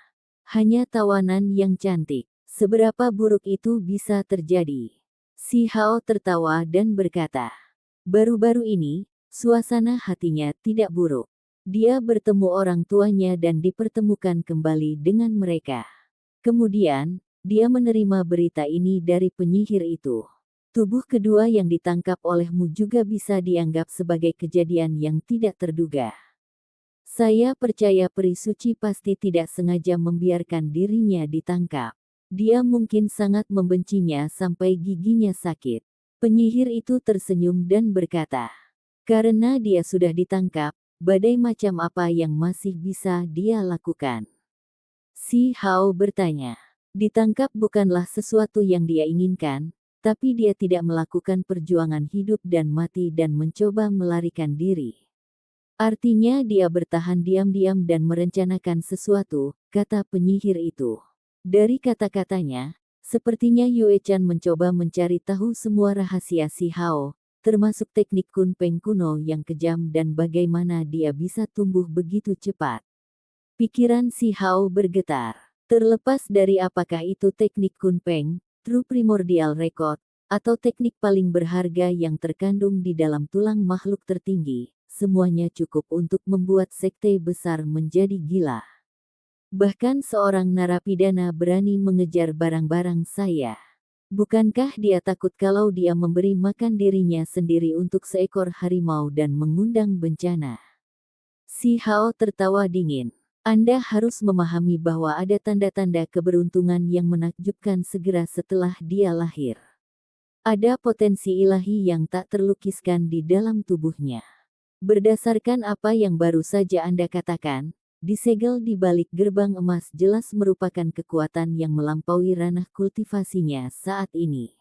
S1: Hanya tawanan yang cantik. Seberapa buruk itu bisa terjadi? Si Hao tertawa dan berkata, baru-baru ini, suasana hatinya tidak buruk. Dia bertemu orang tuanya dan dipertemukan kembali dengan mereka. Kemudian, dia menerima berita ini dari penyihir itu. Tubuh kedua yang ditangkap olehmu juga bisa dianggap sebagai kejadian yang tidak terduga. Saya percaya peri suci pasti tidak sengaja membiarkan dirinya ditangkap. Dia mungkin sangat membencinya sampai giginya sakit. Penyihir itu tersenyum dan berkata, karena dia sudah ditangkap, badai macam apa yang masih bisa dia lakukan? Si Hao bertanya. Ditangkap bukanlah sesuatu yang dia inginkan, tapi dia tidak melakukan perjuangan hidup dan mati dan mencoba melarikan diri. Artinya dia bertahan diam-diam dan merencanakan sesuatu, kata penyihir itu. Dari kata-katanya, sepertinya Yue Chan mencoba mencari tahu semua rahasia si Hao, termasuk teknik Kun Peng kuno yang kejam dan bagaimana dia bisa tumbuh begitu cepat. Pikiran si Hao bergetar. Terlepas dari apakah itu teknik Kun Peng, True Primordial Record, atau teknik paling berharga yang terkandung di dalam tulang makhluk tertinggi, semuanya cukup untuk membuat sekte besar menjadi gila. Bahkan seorang narapidana berani mengejar barang-barang saya. Bukankah dia takut kalau dia memberi makan dirinya sendiri untuk seekor harimau dan mengundang bencana? Si Hao tertawa dingin. Anda harus memahami bahwa ada tanda-tanda keberuntungan yang menakjubkan segera setelah dia lahir. Ada potensi ilahi yang tak terlukiskan di dalam tubuhnya. Berdasarkan apa yang baru saja Anda katakan, disegel di balik gerbang emas jelas merupakan kekuatan yang melampaui ranah kultivasinya saat ini.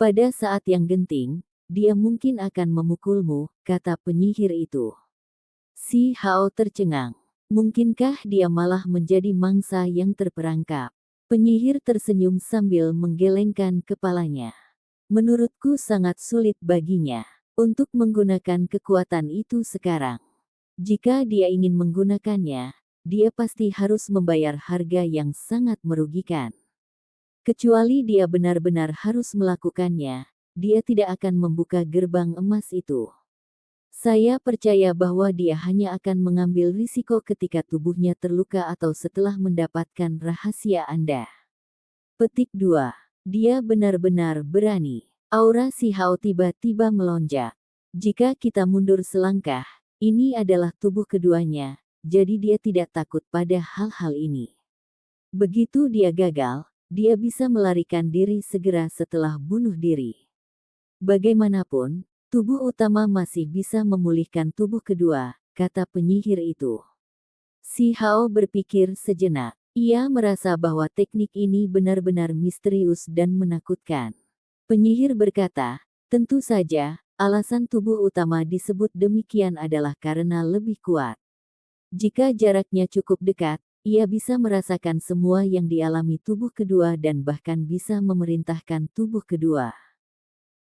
S1: Pada saat yang genting, dia mungkin akan memukulmu, kata penyihir itu. Si Hao tercengang. Mungkinkah dia malah menjadi mangsa yang terperangkap? Penyihir tersenyum sambil menggelengkan kepalanya. Menurutku sangat sulit baginya untuk menggunakan kekuatan itu sekarang. Jika dia ingin menggunakannya, dia pasti harus membayar harga yang sangat merugikan. Kecuali dia benar-benar harus melakukannya, dia tidak akan membuka gerbang emas itu. Saya percaya bahwa dia hanya akan mengambil risiko ketika tubuhnya terluka atau setelah mendapatkan rahasia Anda. Petik 2. Dia benar-benar berani. Aura Si Hao tiba-tiba melonjak. Jika kita mundur selangkah, ini adalah tubuh keduanya, jadi dia tidak takut pada hal-hal ini. Begitu dia gagal, dia bisa melarikan diri segera setelah bunuh diri. Bagaimanapun, tubuh utama masih bisa memulihkan tubuh kedua, kata penyihir itu. Si Hao berpikir sejenak. Ia merasa bahwa teknik ini benar-benar misterius dan menakutkan. Penyihir berkata, tentu saja, alasan tubuh utama disebut demikian adalah karena lebih kuat. Jika jaraknya cukup dekat, ia bisa merasakan semua yang dialami tubuh kedua dan bahkan bisa memerintahkan tubuh kedua.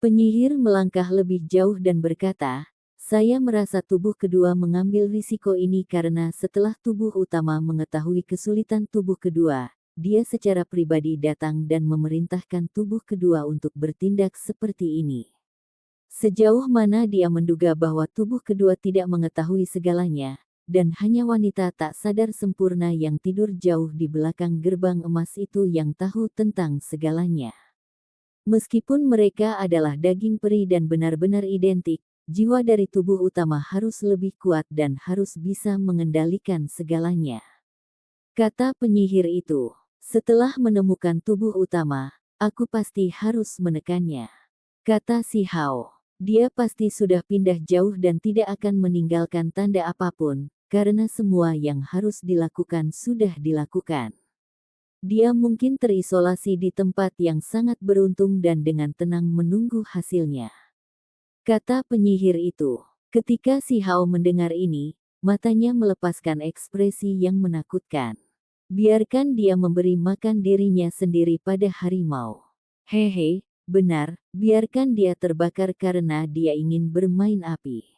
S1: Penyihir melangkah lebih jauh dan berkata, saya merasa tubuh kedua mengambil risiko ini karena setelah tubuh utama mengetahui kesulitan tubuh kedua, dia secara pribadi datang dan memerintahkan tubuh kedua untuk bertindak seperti ini. Sejauh mana dia menduga bahwa tubuh kedua tidak mengetahui segalanya, dan hanya wanita tak sadar sempurna yang tidur jauh di belakang gerbang emas itu yang tahu tentang segalanya. Meskipun mereka adalah daging peri dan benar-benar identik, jiwa dari tubuh utama harus lebih kuat dan harus bisa mengendalikan segalanya. Kata penyihir itu, setelah menemukan tubuh utama, aku pasti harus menekannya. Kata Si Hao, dia pasti sudah pindah jauh dan tidak akan meninggalkan tanda apapun, karena semua yang harus dilakukan sudah dilakukan. Dia mungkin terisolasi di tempat yang sangat beruntung dan dengan tenang menunggu hasilnya. Kata penyihir itu. Ketika Si Hao mendengar ini, matanya melepaskan ekspresi yang menakutkan. Biarkan dia memberi makan dirinya sendiri pada harimau. Hehe, benar, biarkan dia terbakar karena dia ingin bermain api.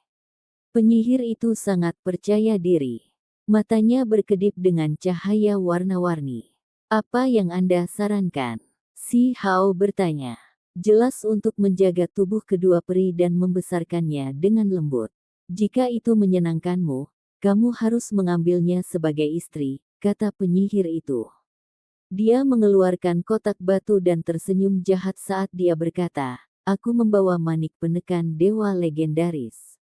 S1: Penyihir itu sangat percaya diri. Matanya berkedip dengan cahaya warna-warni. Apa yang Anda sarankan? Si Hao bertanya. Jelas untuk menjaga tubuh kedua peri dan membesarkannya dengan lembut. Jika itu menyenangkanmu, kamu harus mengambilnya sebagai istri, kata penyihir itu. Dia mengeluarkan kotak batu dan tersenyum jahat saat dia berkata, aku membawa manik penekan dewa legendaris.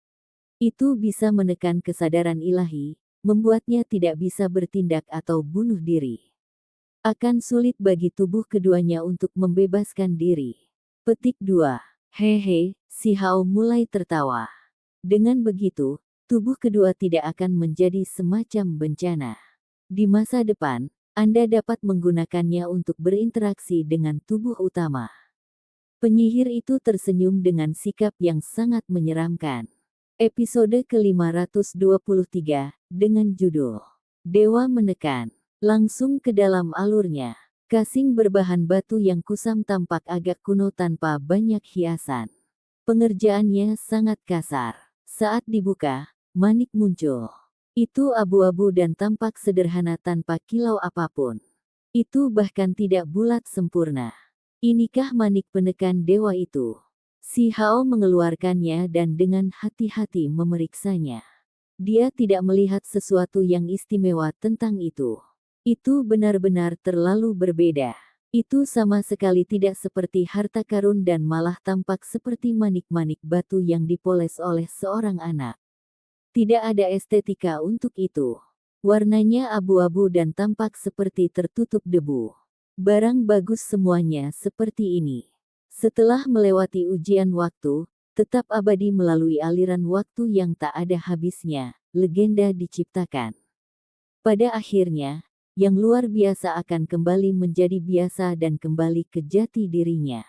S1: Itu bisa menekan kesadaran ilahi, membuatnya tidak bisa bertindak atau bunuh diri. Akan sulit bagi tubuh keduanya untuk membebaskan diri. Petik 2. Hehe, Si Hao mulai tertawa. Dengan begitu, tubuh kedua tidak akan menjadi semacam bencana. Di masa depan, Anda dapat menggunakannya untuk berinteraksi dengan tubuh utama. Penyihir itu tersenyum dengan sikap yang sangat menyeramkan. Episode ke-523, dengan judul Dewa Menekan. Langsung ke dalam alurnya. Kasing berbahan batu yang kusam tampak agak kuno tanpa banyak hiasan. Pengerjaannya sangat kasar. Saat dibuka, manik muncul. Itu abu-abu dan tampak sederhana tanpa kilau apapun. Itu bahkan tidak bulat sempurna. Inikah manik penekan dewa itu? Si Hao mengeluarkannya dan dengan hati-hati memeriksanya. Dia tidak melihat sesuatu yang istimewa tentang itu. Itu benar-benar terlalu berbeda. Itu sama sekali tidak seperti harta karun dan malah tampak seperti manik-manik batu yang dipoles oleh seorang anak. Tidak ada estetika untuk itu. Warnanya abu-abu dan tampak seperti tertutup debu. Barang bagus semuanya seperti ini. Setelah melewati ujian waktu, tetap abadi melalui aliran waktu yang tak ada habisnya, legenda diciptakan. Pada akhirnya, yang luar biasa akan kembali menjadi biasa dan kembali ke jati dirinya.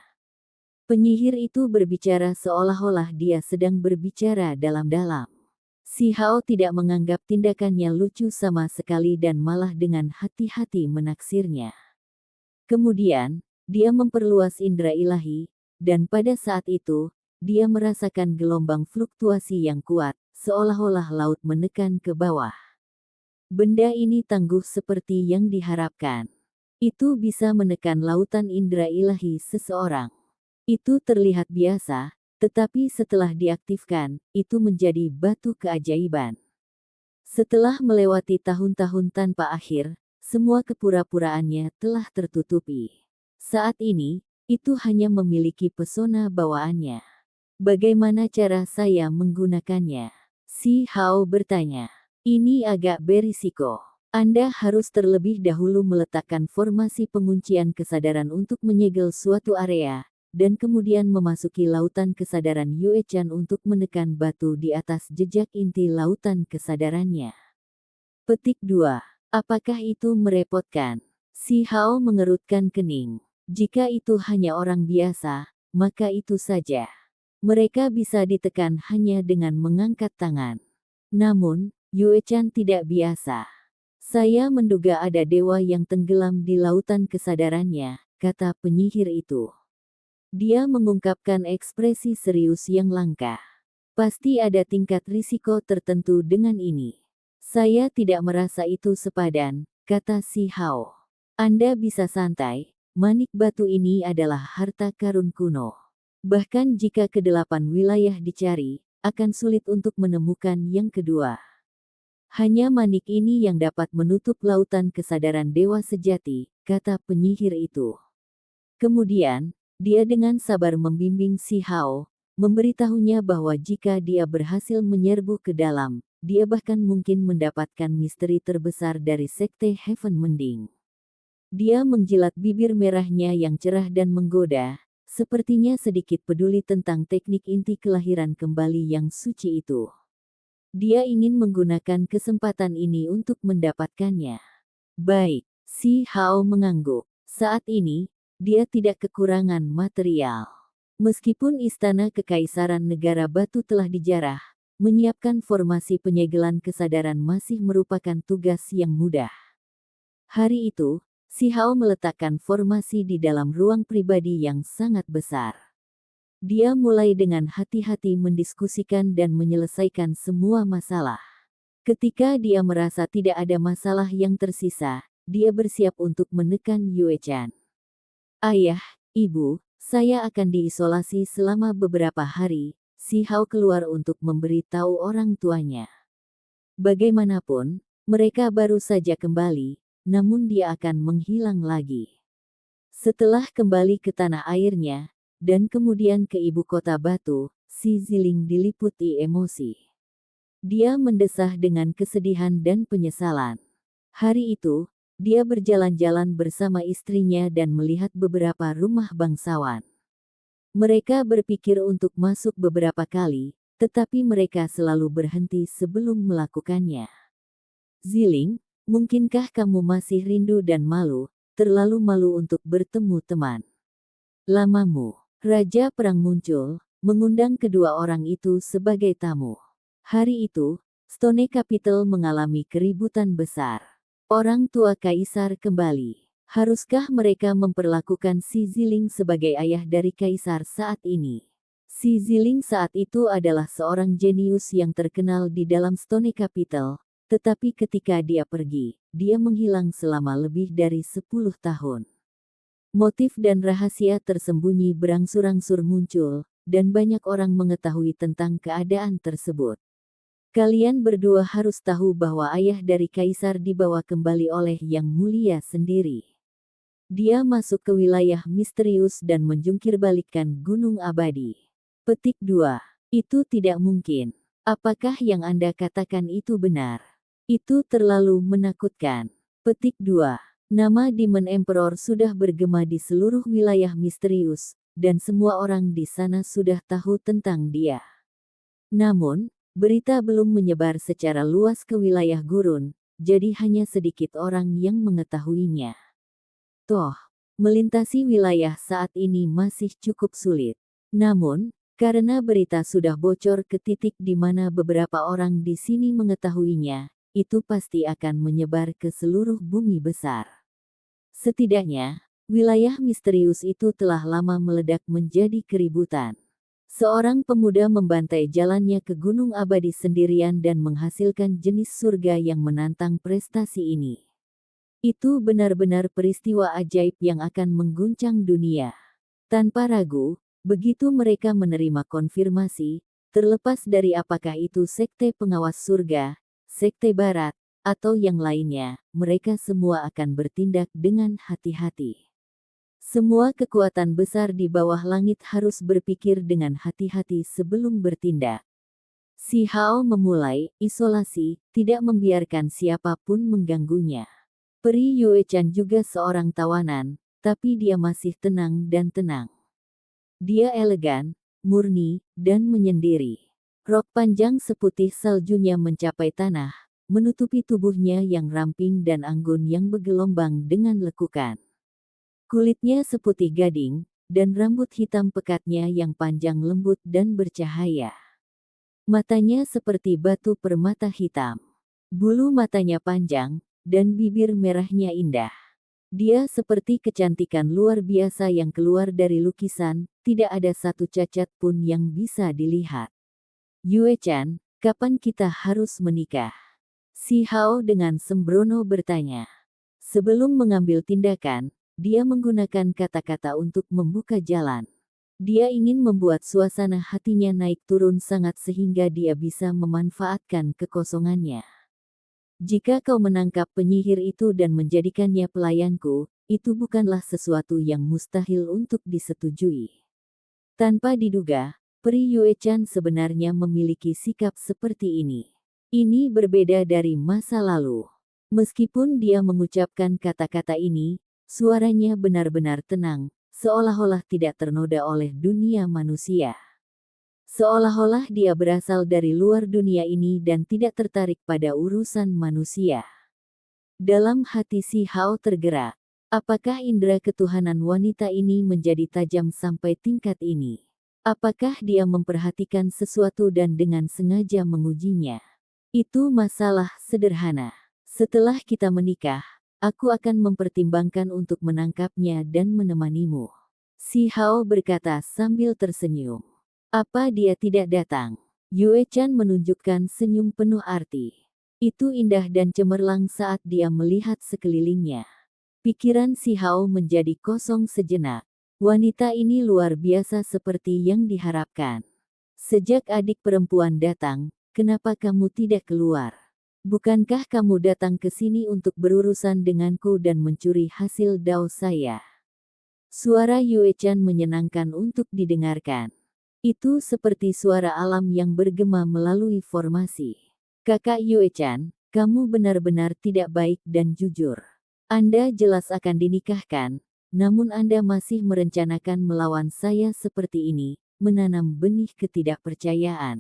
S1: Penyihir itu berbicara seolah-olah dia sedang berbicara dalam-dalam. Si Hao tidak menganggap tindakannya lucu sama sekali dan malah dengan hati-hati menaksirnya. Kemudian, dia memperluas indera ilahi, dan pada saat itu, dia merasakan gelombang fluktuasi yang kuat, seolah-olah laut menekan ke bawah. Benda ini tangguh seperti yang diharapkan. Itu bisa menekan lautan indera ilahi seseorang. Itu terlihat biasa, tetapi setelah diaktifkan, itu menjadi batu keajaiban. Setelah melewati tahun-tahun tanpa akhir, semua kepura-puraannya telah tertutupi. Saat ini, itu hanya memiliki pesona bawaannya. Bagaimana cara saya menggunakannya? Si Hao bertanya. Ini agak berisiko. Anda harus terlebih dahulu meletakkan formasi penguncian kesadaran untuk menyegel suatu area, dan kemudian memasuki lautan kesadaran Yuechan untuk menekan batu di atas jejak inti lautan kesadarannya. Petik 2. Apakah itu merepotkan? Si Hao mengerutkan kening. Jika itu hanya orang biasa, maka itu saja. Mereka bisa ditekan hanya dengan mengangkat tangan. Namun, Yuechan tidak biasa. Saya menduga ada dewa yang tenggelam di lautan kesadarannya, kata penyihir itu. Dia mengungkapkan ekspresi serius yang langka. Pasti ada tingkat risiko tertentu dengan ini. Saya tidak merasa itu sepadan, kata si Hao. Anda bisa santai, manik batu ini adalah harta karun kuno. Bahkan jika ke-8 wilayah dicari, akan sulit untuk menemukan yang kedua. Hanya manik ini yang dapat menutup lautan kesadaran dewa sejati, kata penyihir itu. Kemudian, dia dengan sabar membimbing si Hao, memberitahunya bahwa jika dia berhasil menyerbu ke dalam, dia bahkan mungkin mendapatkan misteri terbesar dari Sekte Heaven Mending. Dia menjilat bibir merahnya yang cerah dan menggoda, sepertinya sedikit peduli tentang teknik inti kelahiran kembali yang suci itu. Dia ingin menggunakan kesempatan ini untuk mendapatkannya. Baik, si Hao mengangguk. Saat ini, dia tidak kekurangan material. Meskipun istana kekaisaran negara batu telah dijarah, menyiapkan formasi penyegelan kesadaran masih merupakan tugas yang mudah. Hari itu, si Hao meletakkan formasi di dalam ruang pribadi yang sangat besar. Dia mulai dengan hati-hati mendiskusikan dan menyelesaikan semua masalah. Ketika dia merasa tidak ada masalah yang tersisa, dia bersiap untuk menekan Yuechan. Ayah, ibu, saya akan diisolasi selama beberapa hari. Si Hao keluar untuk memberi tahu orang tuanya. Bagaimanapun, mereka baru saja kembali, namun dia akan menghilang lagi. Setelah kembali ke tanah airnya, dan kemudian ke ibu kota batu, si Ziling diliputi emosi. Dia mendesah dengan kesedihan dan penyesalan. Hari itu, dia berjalan-jalan bersama istrinya dan melihat beberapa rumah bangsawan. Mereka berpikir untuk masuk beberapa kali, tetapi mereka selalu berhenti sebelum melakukannya. Ziling, mungkinkah kamu masih rindu dan malu, terlalu malu untuk bertemu teman lamamu? Raja Perang muncul, mengundang kedua orang itu sebagai tamu. Hari itu, Stone Capital mengalami keributan besar. Orang tua kaisar kembali. Haruskah mereka memperlakukan si Ziling sebagai ayah dari kaisar saat ini? Si Ziling saat itu adalah seorang jenius yang terkenal di dalam Stone Capital, tetapi ketika dia pergi, dia menghilang selama lebih dari 10 tahun. Motif dan rahasia tersembunyi berangsur-angsur muncul, dan banyak orang mengetahui tentang keadaan tersebut. Kalian berdua harus tahu bahwa ayah dari kaisar dibawa kembali oleh Yang Mulia sendiri. Dia masuk ke wilayah misterius dan menjungkirbalikkan Gunung Abadi. Petik 2. Itu tidak mungkin. Apakah yang Anda katakan itu benar? Itu terlalu menakutkan. Petik 2. Nama Demon Emperor sudah bergema di seluruh wilayah misterius, dan semua orang di sana sudah tahu tentang dia. Namun, berita belum menyebar secara luas ke wilayah gurun, jadi hanya sedikit orang yang mengetahuinya. Toh, melintasi wilayah saat ini masih cukup sulit. Namun, karena berita sudah bocor ke titik di mana beberapa orang di sini mengetahuinya, itu pasti akan menyebar ke seluruh bumi besar. Setidaknya, wilayah misterius itu telah lama meledak menjadi keributan. Seorang pemuda membantai jalannya ke Gunung Abadi sendirian dan menghasilkan jenis surga yang menantang prestasi ini. Itu benar-benar peristiwa ajaib yang akan mengguncang dunia. Tanpa ragu, begitu mereka menerima konfirmasi, terlepas dari apakah itu sekte pengawas surga, sekte barat, atau yang lainnya, mereka semua akan bertindak dengan hati-hati. Semua kekuatan besar di bawah langit harus berpikir dengan hati-hati sebelum bertindak. Si Hao memulai isolasi, tidak membiarkan siapapun mengganggunya. Peri Yuechan juga seorang tawanan, tapi dia masih tenang dan tenang. Dia elegan, murni, dan menyendiri. Rok panjang seputih saljunya mencapai tanah, menutupi tubuhnya yang ramping dan anggun yang bergelombang dengan lekukan. Kulitnya seputih gading, dan rambut hitam pekatnya yang panjang lembut dan bercahaya. Matanya seperti batu permata hitam. Bulu matanya panjang, dan bibir merahnya indah. Dia seperti kecantikan luar biasa yang keluar dari lukisan, tidak ada satu cacat pun yang bisa dilihat. Yuechan, kapan kita harus menikah? Si Hao dengan sembrono bertanya. Sebelum mengambil tindakan, dia menggunakan kata-kata untuk membuka jalan. Dia ingin membuat suasana hatinya naik turun sangat sehingga dia bisa memanfaatkan kekosongannya. Jika kau menangkap penyihir itu dan menjadikannya pelayanku, itu bukanlah sesuatu yang mustahil untuk disetujui. Tanpa diduga, Peri Yuechan sebenarnya memiliki sikap seperti ini. Ini berbeda dari masa lalu. Meskipun dia mengucapkan kata-kata ini, suaranya benar-benar tenang, seolah-olah tidak ternoda oleh dunia manusia. Seolah-olah dia berasal dari luar dunia ini dan tidak tertarik pada urusan manusia. Dalam hati si Hao tergerak. Apakah indera ketuhanan wanita ini menjadi tajam sampai tingkat ini? Apakah dia memperhatikan sesuatu dan dengan sengaja mengujinya? Itu masalah sederhana. Setelah kita menikah, aku akan mempertimbangkan untuk menangkapnya dan menemanimu. Si Hao berkata sambil tersenyum. Apa dia tidak datang? Yuechan menunjukkan senyum penuh arti. Itu indah dan cemerlang saat dia melihat sekelilingnya. Pikiran si Hao menjadi kosong sejenak. Wanita ini luar biasa seperti yang diharapkan. Sejak adik perempuan datang, kenapa kamu tidak keluar? Bukankah kamu datang ke sini untuk berurusan denganku dan mencuri hasil dao saya? Suara Yuechan menyenangkan untuk didengarkan. Itu seperti suara alam yang bergema melalui formasi. Kakak Yuechan, kamu benar-benar tidak baik dan jujur. Anda jelas akan dinikahkan, namun Anda masih merencanakan melawan saya seperti ini, menanam benih ketidakpercayaan.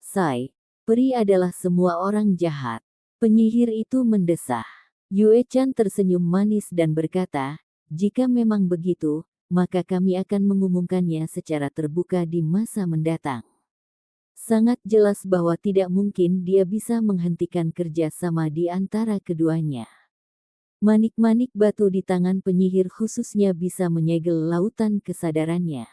S1: Sai, peri adalah semua orang jahat. Penyihir itu mendesah. Yuechan tersenyum manis dan berkata, jika memang begitu, maka kami akan mengumumkannya secara terbuka di masa mendatang. Sangat jelas bahwa tidak mungkin dia bisa menghentikan kerja sama di antara keduanya. Manik-manik batu di tangan penyihir khususnya bisa menyegel lautan kesadarannya.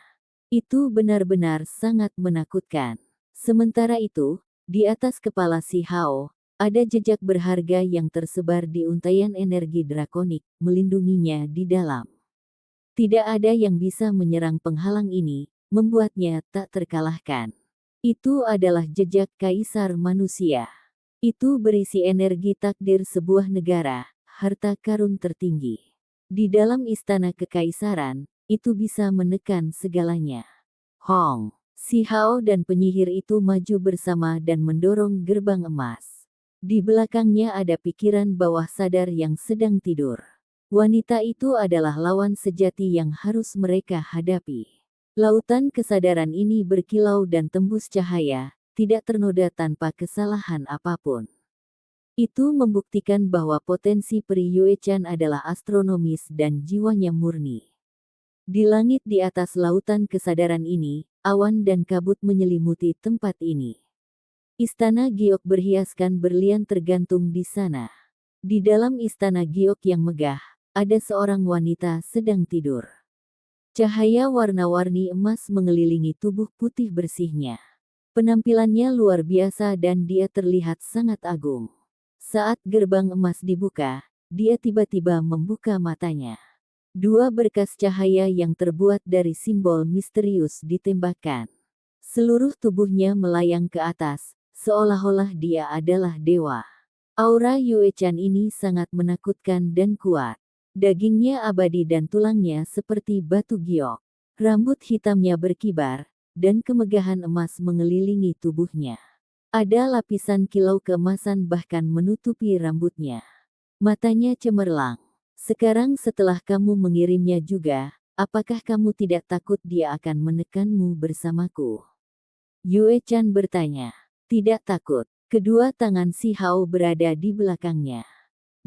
S1: Itu benar-benar sangat menakutkan. Sementara itu, di atas kepala si Hao, ada jejak berharga yang tersebar di untaian energi drakonik, melindunginya di dalam. Tidak ada yang bisa menyerang penghalang ini, membuatnya tak terkalahkan. Itu adalah jejak kaisar manusia. Itu berisi energi takdir sebuah negara, harta karun tertinggi. Di dalam istana kekaisaran, itu bisa menekan segalanya. Hong, si Hao dan penyihir itu maju bersama dan mendorong gerbang emas. Di belakangnya ada pikiran bawah sadar yang sedang tidur. Wanita itu adalah lawan sejati yang harus mereka hadapi. Lautan kesadaran ini berkilau dan tembus cahaya, tidak ternoda tanpa kesalahan apapun. Itu membuktikan bahwa potensi Peri Yuechan adalah astronomis dan jiwanya murni. Di langit di atas lautan kesadaran ini, awan dan kabut menyelimuti tempat ini. Istana giok berhiaskan berlian tergantung di sana. Di dalam istana giok yang megah, ada seorang wanita sedang tidur. Cahaya warna-warni emas mengelilingi tubuh putih bersihnya. Penampilannya luar biasa dan dia terlihat sangat agung. Saat gerbang emas dibuka, dia tiba-tiba membuka matanya. Dua berkas cahaya yang terbuat dari simbol misterius ditembakkan. Seluruh tubuhnya melayang ke atas, seolah-olah dia adalah dewa. Aura Yuechan ini sangat menakutkan dan kuat. Dagingnya abadi dan tulangnya seperti batu giok. Rambut hitamnya berkibar, dan kemegahan emas mengelilingi tubuhnya. Ada lapisan kilau keemasan bahkan menutupi rambutnya. Matanya cemerlang. Sekarang setelah kamu mengirimnya juga, apakah kamu tidak takut dia akan menekanmu bersamaku? Yue Chan bertanya. Tidak takut. Kedua tangan Si Hao berada di belakangnya.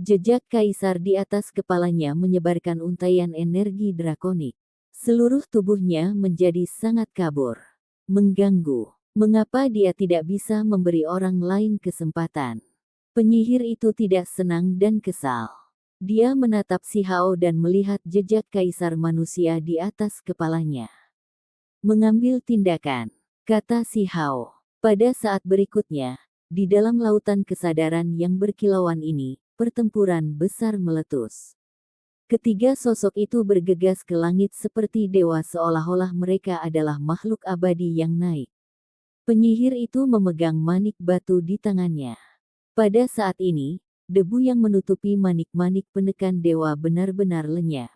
S1: Jejak kaisar di atas kepalanya menyebarkan untaian energi drakonik. Seluruh tubuhnya menjadi sangat kabur. Mengganggu. Mengapa dia tidak bisa memberi orang lain kesempatan? Penyihir itu tidak senang dan kesal. Dia menatap Si Hao dan melihat jejak kaisar manusia di atas kepalanya. Mengambil tindakan, kata Si Hao. Pada saat berikutnya, di dalam lautan kesadaran yang berkilauan ini, pertempuran besar meletus. Ketiga sosok itu bergegas ke langit seperti dewa seolah-olah mereka adalah makhluk abadi yang naik. Penyihir itu memegang manik batu di tangannya. Pada saat ini, debu yang menutupi manik-manik penekan dewa benar-benar lenyap.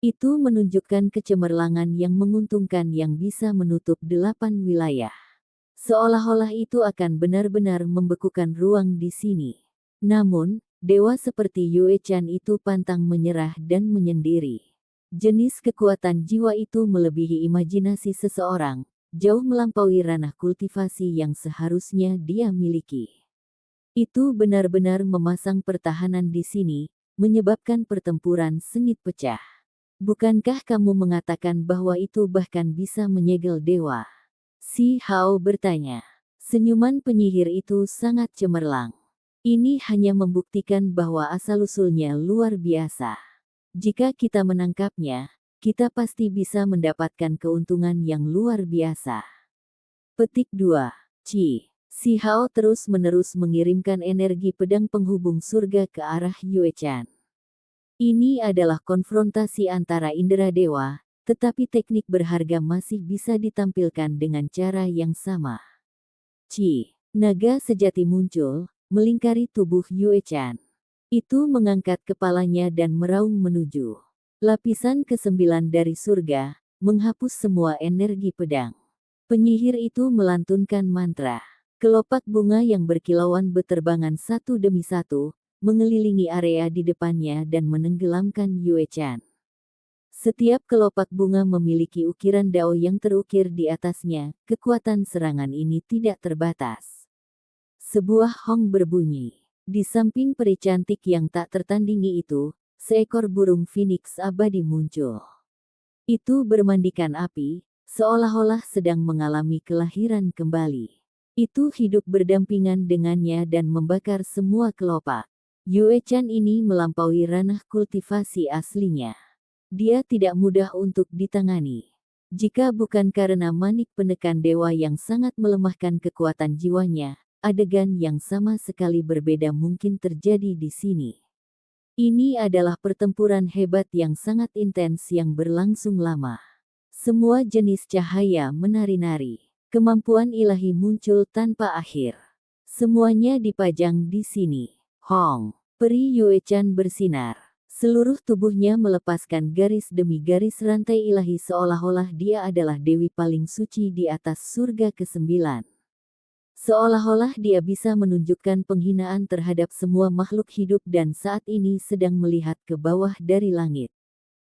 S1: Itu menunjukkan kecemerlangan yang menguntungkan yang bisa menutup 8 wilayah. Seolah-olah itu akan benar-benar membekukan ruang di sini. Namun, dewa seperti Yue Chan itu pantang menyerah dan menyendiri. Jenis kekuatan jiwa itu melebihi imajinasi seseorang, jauh melampaui ranah kultivasi yang seharusnya dia miliki. Itu benar-benar memasang pertahanan di sini, menyebabkan pertempuran sengit pecah. Bukankah kamu mengatakan bahwa itu bahkan bisa menyegel dewa? Si Hao bertanya. Senyuman penyihir itu sangat cemerlang. Ini hanya membuktikan bahwa asal-usulnya luar biasa. Jika kita menangkapnya, kita pasti bisa mendapatkan keuntungan yang luar biasa. Petik 2. Si Hao terus-menerus mengirimkan energi pedang penghubung surga ke arah Yue Chan. Ini adalah konfrontasi antara indera dewa, tetapi teknik berharga masih bisa ditampilkan dengan cara yang sama. Naga sejati muncul, melingkari tubuh Yue Chan. Itu mengangkat kepalanya dan meraung menuju lapisan ke-9 dari surga, menghapus semua energi pedang. Penyihir itu melantunkan mantra. Kelopak bunga yang berkilauan beterbangan satu demi satu, mengelilingi area di depannya dan menenggelamkan Yue Chan. Setiap kelopak bunga memiliki ukiran dao yang terukir di atasnya, kekuatan serangan ini tidak terbatas. Sebuah hong berbunyi. Di samping peri cantik yang tak tertandingi itu, seekor burung phoenix abadi muncul. Itu bermandikan api, seolah-olah sedang mengalami kelahiran kembali. Itu hidup berdampingan dengannya dan membakar semua kelopak. Yue Chan ini melampaui ranah kultivasi aslinya. Dia tidak mudah untuk ditangani. Jika bukan karena manik penekan dewa yang sangat melemahkan kekuatan jiwanya, adegan yang sama sekali berbeda mungkin terjadi di sini. Ini adalah pertempuran hebat yang sangat intens yang berlangsung lama. Semua jenis cahaya menari-nari. Kemampuan ilahi muncul tanpa akhir. Semuanya dipajang di sini. Hong. Peri Yue Chan bersinar. Seluruh tubuhnya melepaskan garis demi garis rantai ilahi seolah-olah dia adalah dewi paling suci di atas surga ke-9. Seolah-olah dia bisa menunjukkan penghinaan terhadap semua makhluk hidup dan saat ini sedang melihat ke bawah dari langit.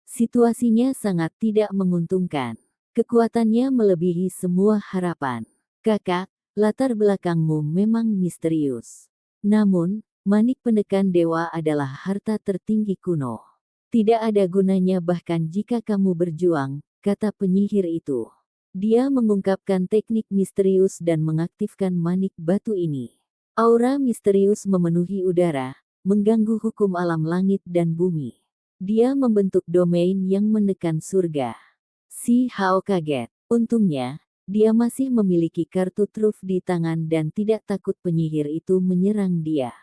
S1: Situasinya sangat tidak menguntungkan. Kekuatannya melebihi semua harapan. Kakak, latar belakangmu memang misterius. Namun, manik penekan dewa adalah harta tertinggi kuno. Tidak ada gunanya bahkan jika kamu berjuang, kata penyihir itu. Dia mengungkapkan teknik misterius dan mengaktifkan manik batu ini. Aura misterius memenuhi udara, mengganggu hukum alam langit dan bumi. Dia membentuk domain yang menekan surga. Si Hao kaget. Untungnya, dia masih memiliki kartu truf di tangan dan tidak takut penyihir itu menyerang dia.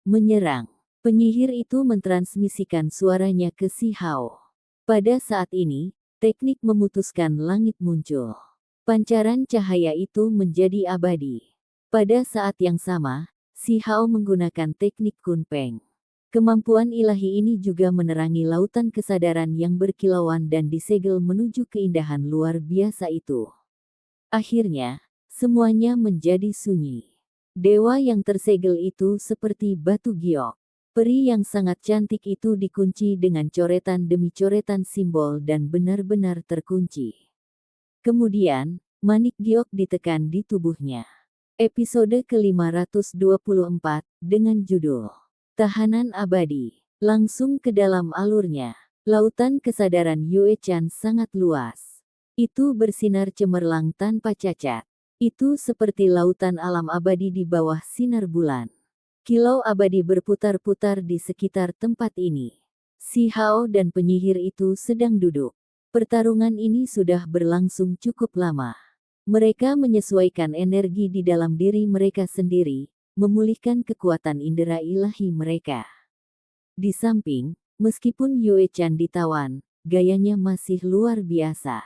S1: Menyerang. Penyihir itu mentransmisikan suaranya ke Si Hao. Pada saat ini, teknik memutuskan langit muncul. Pancaran cahaya itu menjadi abadi. Pada saat yang sama, Si Hao menggunakan teknik Kunpeng. Kemampuan ilahi ini juga menerangi lautan kesadaran yang berkilauan dan disegel menuju keindahan luar biasa itu. Akhirnya, semuanya menjadi sunyi. Dewa yang tersegel itu seperti batu giok. Peri yang sangat cantik itu dikunci dengan coretan demi coretan simbol dan benar-benar terkunci. Kemudian, manik giok ditekan di tubuhnya. Episode ke-524 dengan judul Tahanan Abadi. Langsung ke dalam alurnya. Lautan kesadaran Yue Chan sangat luas. Itu bersinar cemerlang tanpa cacat. Itu seperti lautan alam abadi di bawah sinar bulan. Kilau abadi berputar-putar di sekitar tempat ini. Si Hao dan penyihir itu sedang duduk. Pertarungan ini sudah berlangsung cukup lama. Mereka menyesuaikan energi di dalam diri mereka sendiri, memulihkan kekuatan indera ilahi mereka. Di samping, meskipun Yue Chan ditawan, gayanya masih luar biasa.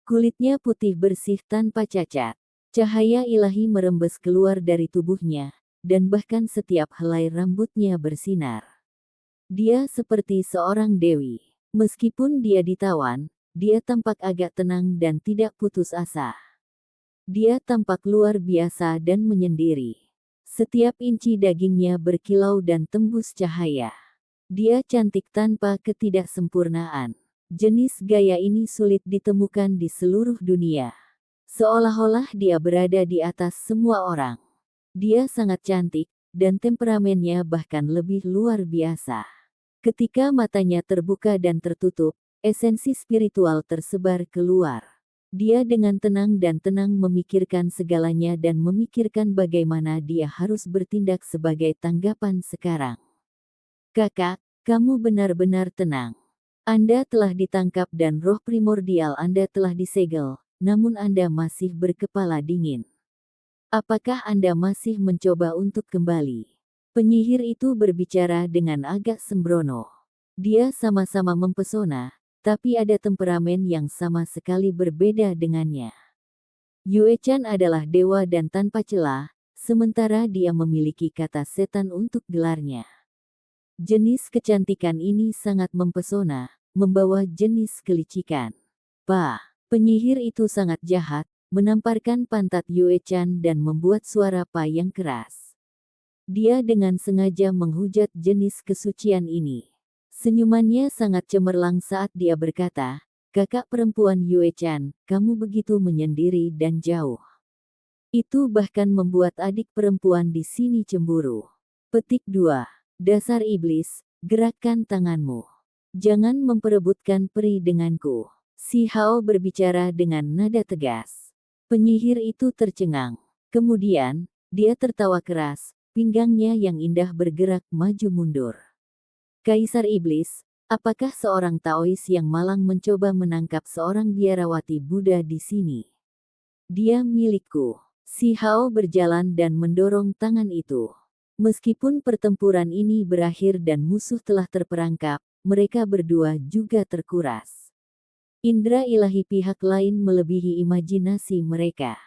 S1: Kulitnya putih bersih tanpa cacat. Cahaya ilahi merembes keluar dari tubuhnya, dan bahkan setiap helai rambutnya bersinar. Dia seperti seorang dewi. Meskipun dia ditawan, dia tampak agak tenang dan tidak putus asa. Dia tampak luar biasa dan menyendiri. Setiap inci dagingnya berkilau dan tembus cahaya. Dia cantik tanpa ketidaksempurnaan. Jenis gaya ini sulit ditemukan di seluruh dunia. Seolah-olah dia berada di atas semua orang. Dia sangat cantik, dan temperamennya bahkan lebih luar biasa. Ketika matanya terbuka dan tertutup, esensi spiritual tersebar keluar. Dia dengan tenang dan tenang memikirkan segalanya dan memikirkan bagaimana dia harus bertindak sebagai tanggapan sekarang. Kakak, kamu benar-benar tenang. Anda telah ditangkap dan roh primordial Anda telah disegel, namun Anda masih berkepala dingin. Apakah Anda masih mencoba untuk kembali? Penyihir itu berbicara dengan agak sembrono. Dia sama-sama mempesona, tapi ada temperamen yang sama sekali berbeda dengannya. Yue Chan adalah dewa dan tanpa celah, sementara dia memiliki kata setan untuk gelarnya. Jenis kecantikan ini sangat mempesona, membawa jenis kelicikan. Penyihir itu sangat jahat, menamparkan pantat Yue Chan dan membuat suara Pa yang keras. Dia dengan sengaja menghujat jenis kesucian ini. Senyumannya sangat cemerlang saat dia berkata, "Kakak perempuan Yue Chan, kamu begitu menyendiri dan jauh." Itu bahkan membuat adik perempuan di sini cemburu. Petik 2. Dasar iblis, gerakkan tanganmu. Jangan memperebutkan peri denganku. Si Hao berbicara dengan nada tegas. Penyihir itu tercengang. Kemudian, dia tertawa keras, pinggangnya yang indah bergerak maju mundur. Kaisar Iblis, apakah seorang Taois yang malang mencoba menangkap seorang biarawati Buddha di sini? Dia milikku. Si Hao berjalan dan mendorong tangan itu. Meskipun pertempuran ini berakhir dan musuh telah terperangkap, mereka berdua juga terkuras. Indra ilahi pihak lain melebihi imajinasi mereka.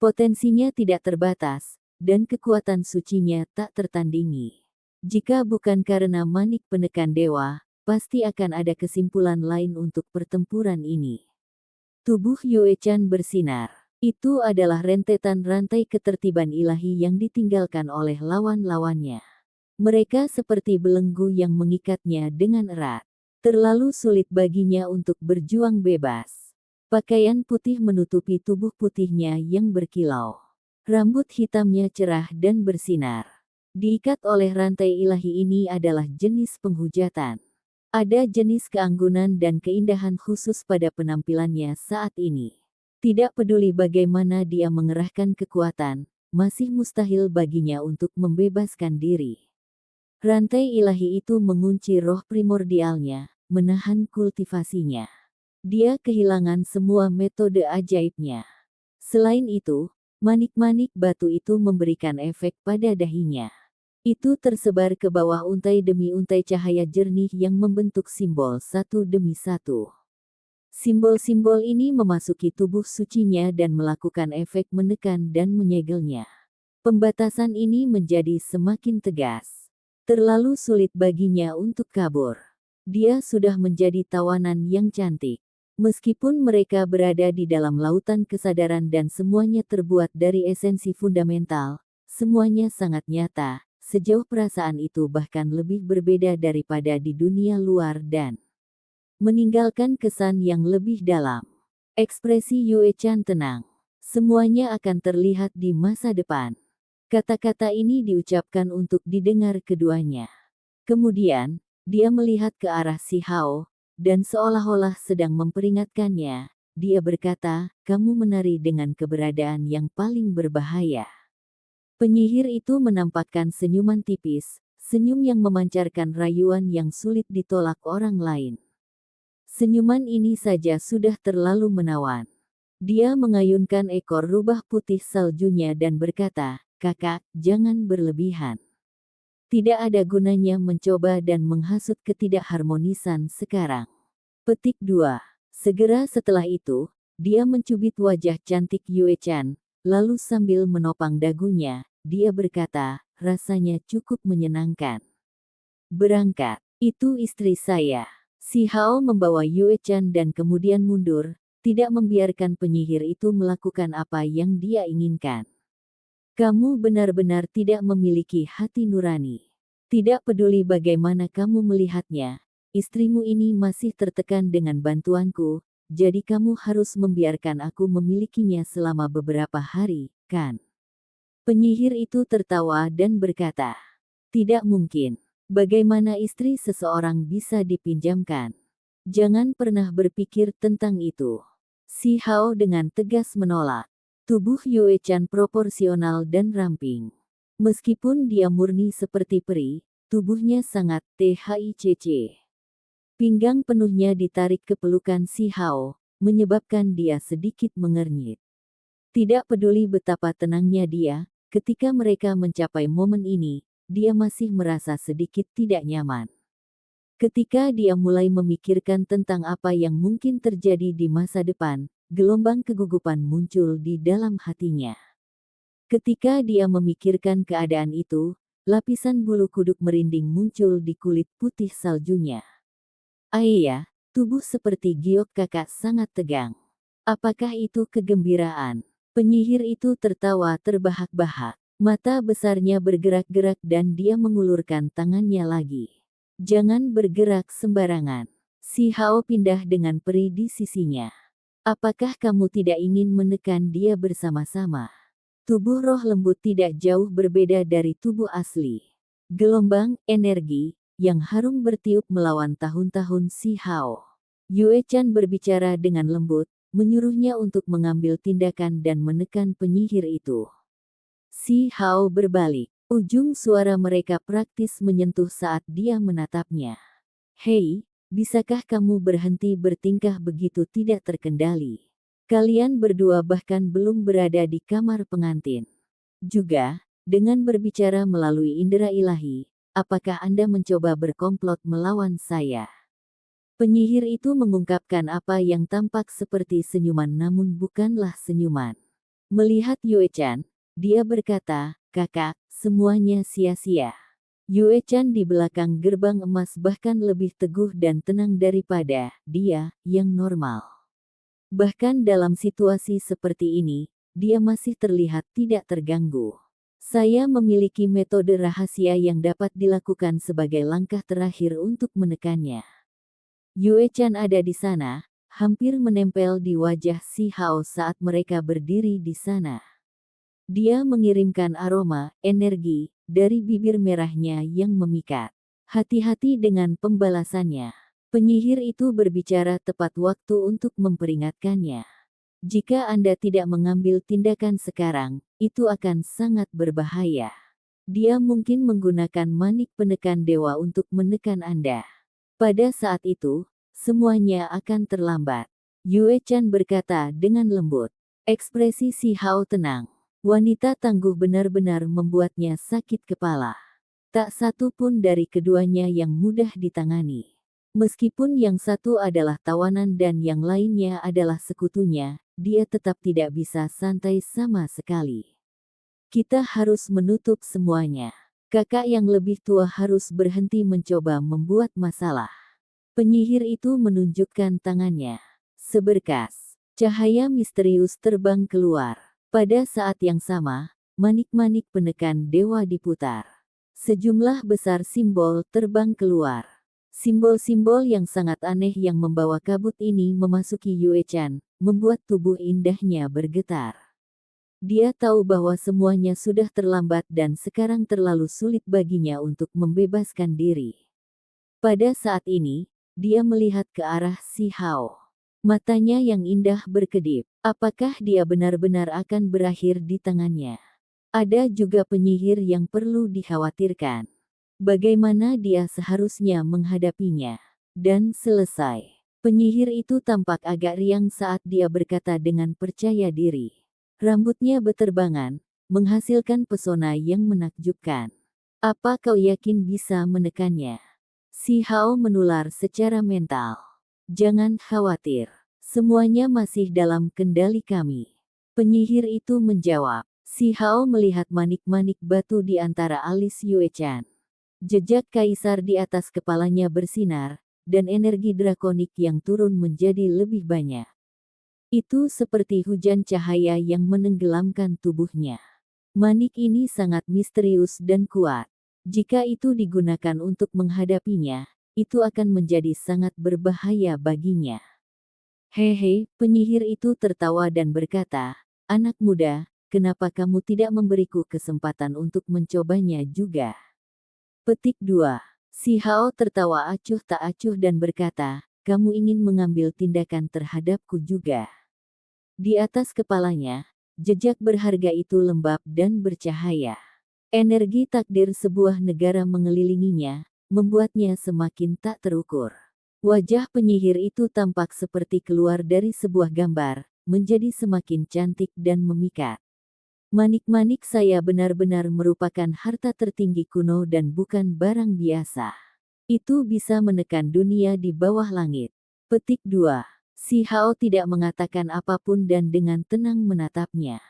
S1: Potensinya tidak terbatas, dan kekuatan sucinya tak tertandingi. Jika bukan karena manik penekan dewa, pasti akan ada kesimpulan lain untuk pertempuran ini. Tubuh Yue Chan bersinar. Itu adalah rentetan rantai ketertiban ilahi yang ditinggalkan oleh lawan-lawannya. Mereka seperti belenggu yang mengikatnya dengan erat. Terlalu sulit baginya untuk berjuang bebas. Pakaian putih menutupi tubuh putihnya yang berkilau. Rambut hitamnya cerah dan bersinar. Diikat oleh rantai ilahi ini adalah jenis penghujatan. Ada jenis keanggunan dan keindahan khusus pada penampilannya saat ini. Tidak peduli bagaimana dia mengerahkan kekuatan, masih mustahil baginya untuk membebaskan diri. Rantai ilahi itu mengunci roh primordialnya, menahan kultivasinya. Dia kehilangan semua metode ajaibnya. Selain itu, manik-manik batu itu memberikan efek pada dahinya. Itu tersebar ke bawah untai demi untai cahaya jernih yang membentuk simbol satu demi satu. Simbol-simbol ini memasuki tubuh sucinya dan melakukan efek menekan dan menyegelnya. Pembatasan ini menjadi semakin tegas. Terlalu sulit baginya untuk kabur. Dia sudah menjadi tawanan yang cantik. Meskipun mereka berada di dalam lautan kesadaran dan semuanya terbuat dari esensi fundamental, semuanya sangat nyata, sejauh perasaan itu bahkan lebih berbeda daripada di dunia luar dan meninggalkan kesan yang lebih dalam. Ekspresi Yue Chan tenang. Semuanya akan terlihat di masa depan. Kata-kata ini diucapkan untuk didengar keduanya. Kemudian, dia melihat ke arah Si Hao, dan seolah-olah sedang memperingatkannya. Dia berkata, "Kamu menari dengan keberadaan yang paling berbahaya." Penyihir itu menampakkan senyuman tipis, senyum yang memancarkan rayuan yang sulit ditolak orang lain. Senyuman ini saja sudah terlalu menawan. Dia mengayunkan ekor rubah putih saljunya dan berkata, "Kakak, jangan berlebihan. Tidak ada gunanya mencoba dan menghasut ketidakharmonisan sekarang." Petik 2. Segera setelah itu, dia mencubit wajah cantik Yue Chan, lalu sambil menopang dagunya, dia berkata, "Rasanya cukup menyenangkan. Berangkat. Itu istri saya." Si Hao membawa Yue Chan dan kemudian mundur, tidak membiarkan penyihir itu melakukan apa yang dia inginkan. "Kamu benar-benar tidak memiliki hati nurani. Tidak peduli bagaimana kamu melihatnya, istrimu ini masih tertekan dengan bantuanku, jadi kamu harus membiarkan aku memilikinya selama beberapa hari, kan?" Penyihir itu tertawa dan berkata, "Tidak mungkin. Bagaimana istri seseorang bisa dipinjamkan? Jangan pernah berpikir tentang itu." Si Hao dengan tegas menolak. Tubuh Yue Chan proporsional dan ramping. Meskipun dia murni seperti peri, tubuhnya sangat THICC. Pinggang penuhnya ditarik ke pelukan Si Hao, menyebabkan dia sedikit mengernyit. Tidak peduli betapa tenangnya dia, ketika mereka mencapai momen ini, dia masih merasa sedikit tidak nyaman. Ketika dia mulai memikirkan tentang apa yang mungkin terjadi di masa depan, gelombang kegugupan muncul di dalam hatinya. Ketika dia memikirkan keadaan itu, lapisan bulu kuduk merinding muncul di kulit putih saljunya. "Ayah, tubuh seperti giok kakak sangat tegang. Apakah itu kegembiraan?" Penyihir itu tertawa terbahak-bahak. Mata besarnya bergerak-gerak dan dia mengulurkan tangannya lagi. "Jangan bergerak sembarangan." Si Hao pindah dengan peri di sisinya. "Apakah kamu tidak ingin menekan dia bersama-sama?" Tubuh roh lembut tidak jauh berbeda dari tubuh asli. Gelombang, energi, yang harum bertiup melawan tahun-tahun Si Hao. Yue Chan berbicara dengan lembut, menyuruhnya untuk mengambil tindakan dan menekan penyihir itu. Si Hao berbalik. Ujung suara mereka praktis menyentuh saat dia menatapnya. "Hei, bisakah kamu berhenti bertingkah begitu tidak terkendali? Kalian berdua bahkan belum berada di kamar pengantin. Juga, dengan berbicara melalui indera ilahi, apakah Anda mencoba berkomplot melawan saya?" Penyihir itu mengungkapkan apa yang tampak seperti senyuman namun bukanlah senyuman. Melihat Yue Chan, dia berkata, "Kakak, semuanya sia-sia." Yue Chan di belakang gerbang emas bahkan lebih teguh dan tenang daripada dia, yang normal. Bahkan dalam situasi seperti ini, dia masih terlihat tidak terganggu. "Saya memiliki metode rahasia yang dapat dilakukan sebagai langkah terakhir untuk menekannya." Yue Chan ada di sana, hampir menempel di wajah Si Hao saat mereka berdiri di sana. Dia mengirimkan aroma, energi, dari bibir merahnya yang memikat. "Hati-hati dengan pembalasannya." Penyihir itu berbicara tepat waktu untuk memperingatkannya. "Jika Anda tidak mengambil tindakan sekarang, itu akan sangat berbahaya. Dia mungkin menggunakan manik penekan dewa untuk menekan Anda. Pada saat itu, semuanya akan terlambat." Yue Chan berkata dengan lembut. Ekspresi Si Hao tenang. Wanita tangguh benar-benar membuatnya sakit kepala. Tak satu pun dari keduanya yang mudah ditangani. Meskipun yang satu adalah tawanan dan yang lainnya adalah sekutunya, dia tetap tidak bisa santai sama sekali. "Kita harus menutup semuanya." Kakak yang lebih tua harus berhenti mencoba membuat masalah. Penyihir itu menunjukkan tangannya. Seberkas cahaya misterius terbang keluar. Pada saat yang sama, manik-manik penekan dewa diputar. Sejumlah besar simbol terbang keluar. Simbol-simbol yang sangat aneh yang membawa kabut ini memasuki Yue Chan, membuat tubuh indahnya bergetar. Dia tahu bahwa semuanya sudah terlambat dan sekarang terlalu sulit baginya untuk membebaskan diri. Pada saat ini, dia melihat ke arah Si Hao. Matanya yang indah berkedip. Apakah dia benar-benar akan berakhir di tangannya? Ada juga penyihir yang perlu dikhawatirkan. Bagaimana dia seharusnya menghadapinya? Dan selesai. Penyihir itu tampak agak riang saat dia berkata dengan percaya diri. Rambutnya beterbangan, menghasilkan pesona yang menakjubkan. Apa kau yakin bisa menekannya? Si Hao menular secara mental. Jangan khawatir, semuanya masih dalam kendali kami. Penyihir itu menjawab. Si Hao melihat manik-manik batu di antara alis Yue Chan. Jejak kaisar di atas kepalanya bersinar, dan energi drakonik yang turun menjadi lebih banyak. Itu seperti hujan cahaya yang menenggelamkan tubuhnya. Manik ini sangat misterius dan kuat. Jika itu digunakan untuk menghadapinya, itu akan menjadi sangat berbahaya baginya. Hehe, penyihir itu tertawa dan berkata, "Anak muda, kenapa kamu tidak memberiku kesempatan untuk mencobanya juga?" Petik 2. Si Hao tertawa acuh tak acuh dan berkata, "Kamu ingin mengambil tindakan terhadapku juga?" Di atas kepalanya, jejak berharga itu lembab dan bercahaya. Energi takdir sebuah negara mengelilinginya, membuatnya semakin tak terukur. Wajah penyihir itu tampak seperti keluar dari sebuah gambar, menjadi semakin cantik dan memikat. Manik-manik saya benar-benar merupakan harta tertinggi kuno dan bukan barang biasa. Itu bisa menekan dunia di bawah langit. Petik 2. Si Hao tidak mengatakan apapun dan dengan tenang menatapnya.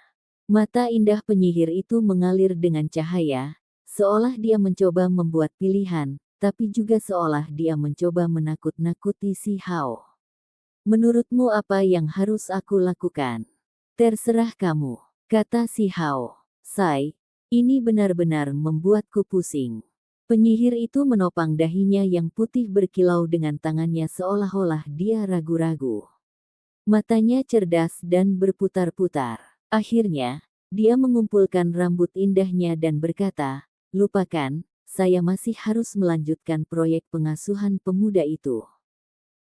S1: Mata indah penyihir itu mengalir dengan cahaya, seolah dia mencoba membuat pilihan, tapi juga seolah dia mencoba menakut-nakuti Si Hao. "Menurutmu apa yang harus aku lakukan?" "Terserah kamu," kata Si Hao. "Sai, ini benar-benar membuatku pusing." Penyihir itu menopang dahinya yang putih berkilau dengan tangannya seolah-olah dia ragu-ragu. Matanya cerdas dan berputar-putar. Akhirnya, dia mengumpulkan rambut indahnya dan berkata, "Lupakan, saya masih harus melanjutkan proyek pengasuhan pemuda itu."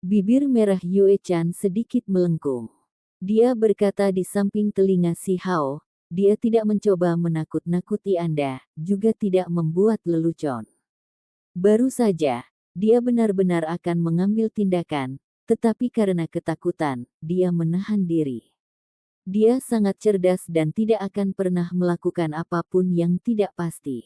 S1: Bibir merah Yue Chan sedikit melengkung. Dia berkata di samping telinga Si Hao, "Dia tidak mencoba menakut-nakuti Anda, juga tidak membuat lelucon. Baru saja, dia benar-benar akan mengambil tindakan, tetapi karena ketakutan, dia menahan diri. Dia sangat cerdas dan tidak akan pernah melakukan apapun yang tidak pasti."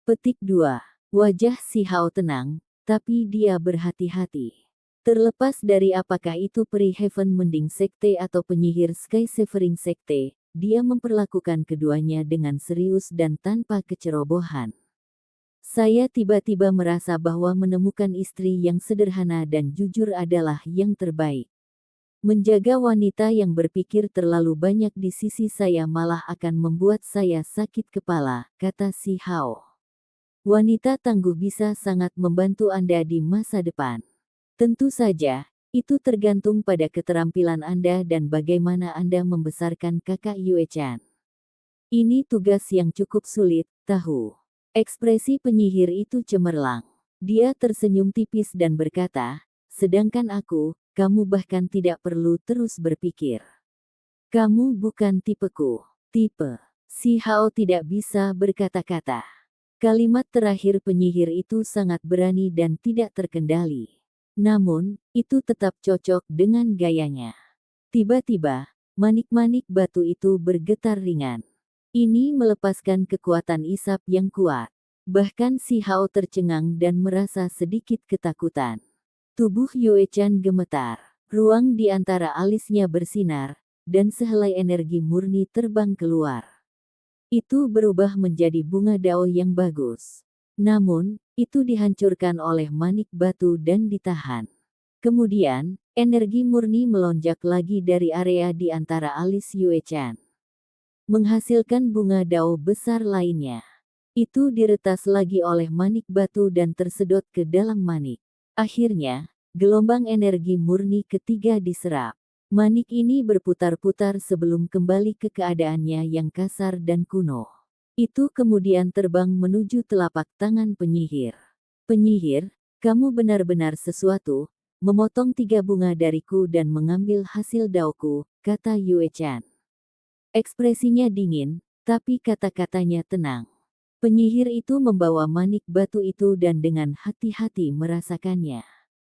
S1: Petik 2. Wajah Si Hao tenang, tapi dia berhati-hati. Terlepas dari apakah itu peri Heaven Mending Sekte atau penyihir Sky Severing Sekte, dia memperlakukan keduanya dengan serius dan tanpa kecerobohan. "Saya tiba-tiba merasa bahwa menemukan istri yang sederhana dan jujur adalah yang terbaik. Menjaga wanita yang berpikir terlalu banyak di sisi saya malah akan membuat saya sakit kepala," kata Si Hao. "Wanita tangguh bisa sangat membantu Anda di masa depan. Tentu saja, itu tergantung pada keterampilan Anda dan bagaimana Anda membesarkan kakak Yue Chan. Ini tugas yang cukup sulit, tahu." Ekspresi penyihir itu cemerlang. Dia tersenyum tipis dan berkata, "Sedangkan aku, kamu bahkan tidak perlu terus berpikir. Kamu bukan tipeku." Tipe. Si Hao tidak bisa berkata-kata. Kalimat terakhir penyihir itu sangat berani dan tidak terkendali. Namun, itu tetap cocok dengan gayanya. Tiba-tiba, manik-manik batu itu bergetar ringan. Ini melepaskan kekuatan isap yang kuat. Bahkan Si Hao tercengang dan merasa sedikit ketakutan. Tubuh Yue Chan gemetar. Ruang di antara alisnya bersinar, dan sehelai energi murni terbang keluar. Itu berubah menjadi bunga dao yang bagus. Namun, itu dihancurkan oleh manik batu dan ditahan. Kemudian, energi murni melonjak lagi dari area di antara alis Yue Chan, menghasilkan bunga dao besar lainnya. Itu diretas lagi oleh manik batu dan tersedot ke dalam manik. Akhirnya, gelombang energi murni ketiga diserap. Manik ini berputar-putar sebelum kembali ke keadaannya yang kasar dan kuno. Itu kemudian terbang menuju telapak tangan penyihir. Penyihir, kamu benar-benar sesuatu, memotong 3 bunga dariku dan mengambil hasil daoku, kata Yue Chan. Ekspresinya dingin, tapi kata-katanya tenang. Penyihir itu membawa manik batu itu dan dengan hati-hati merasakannya.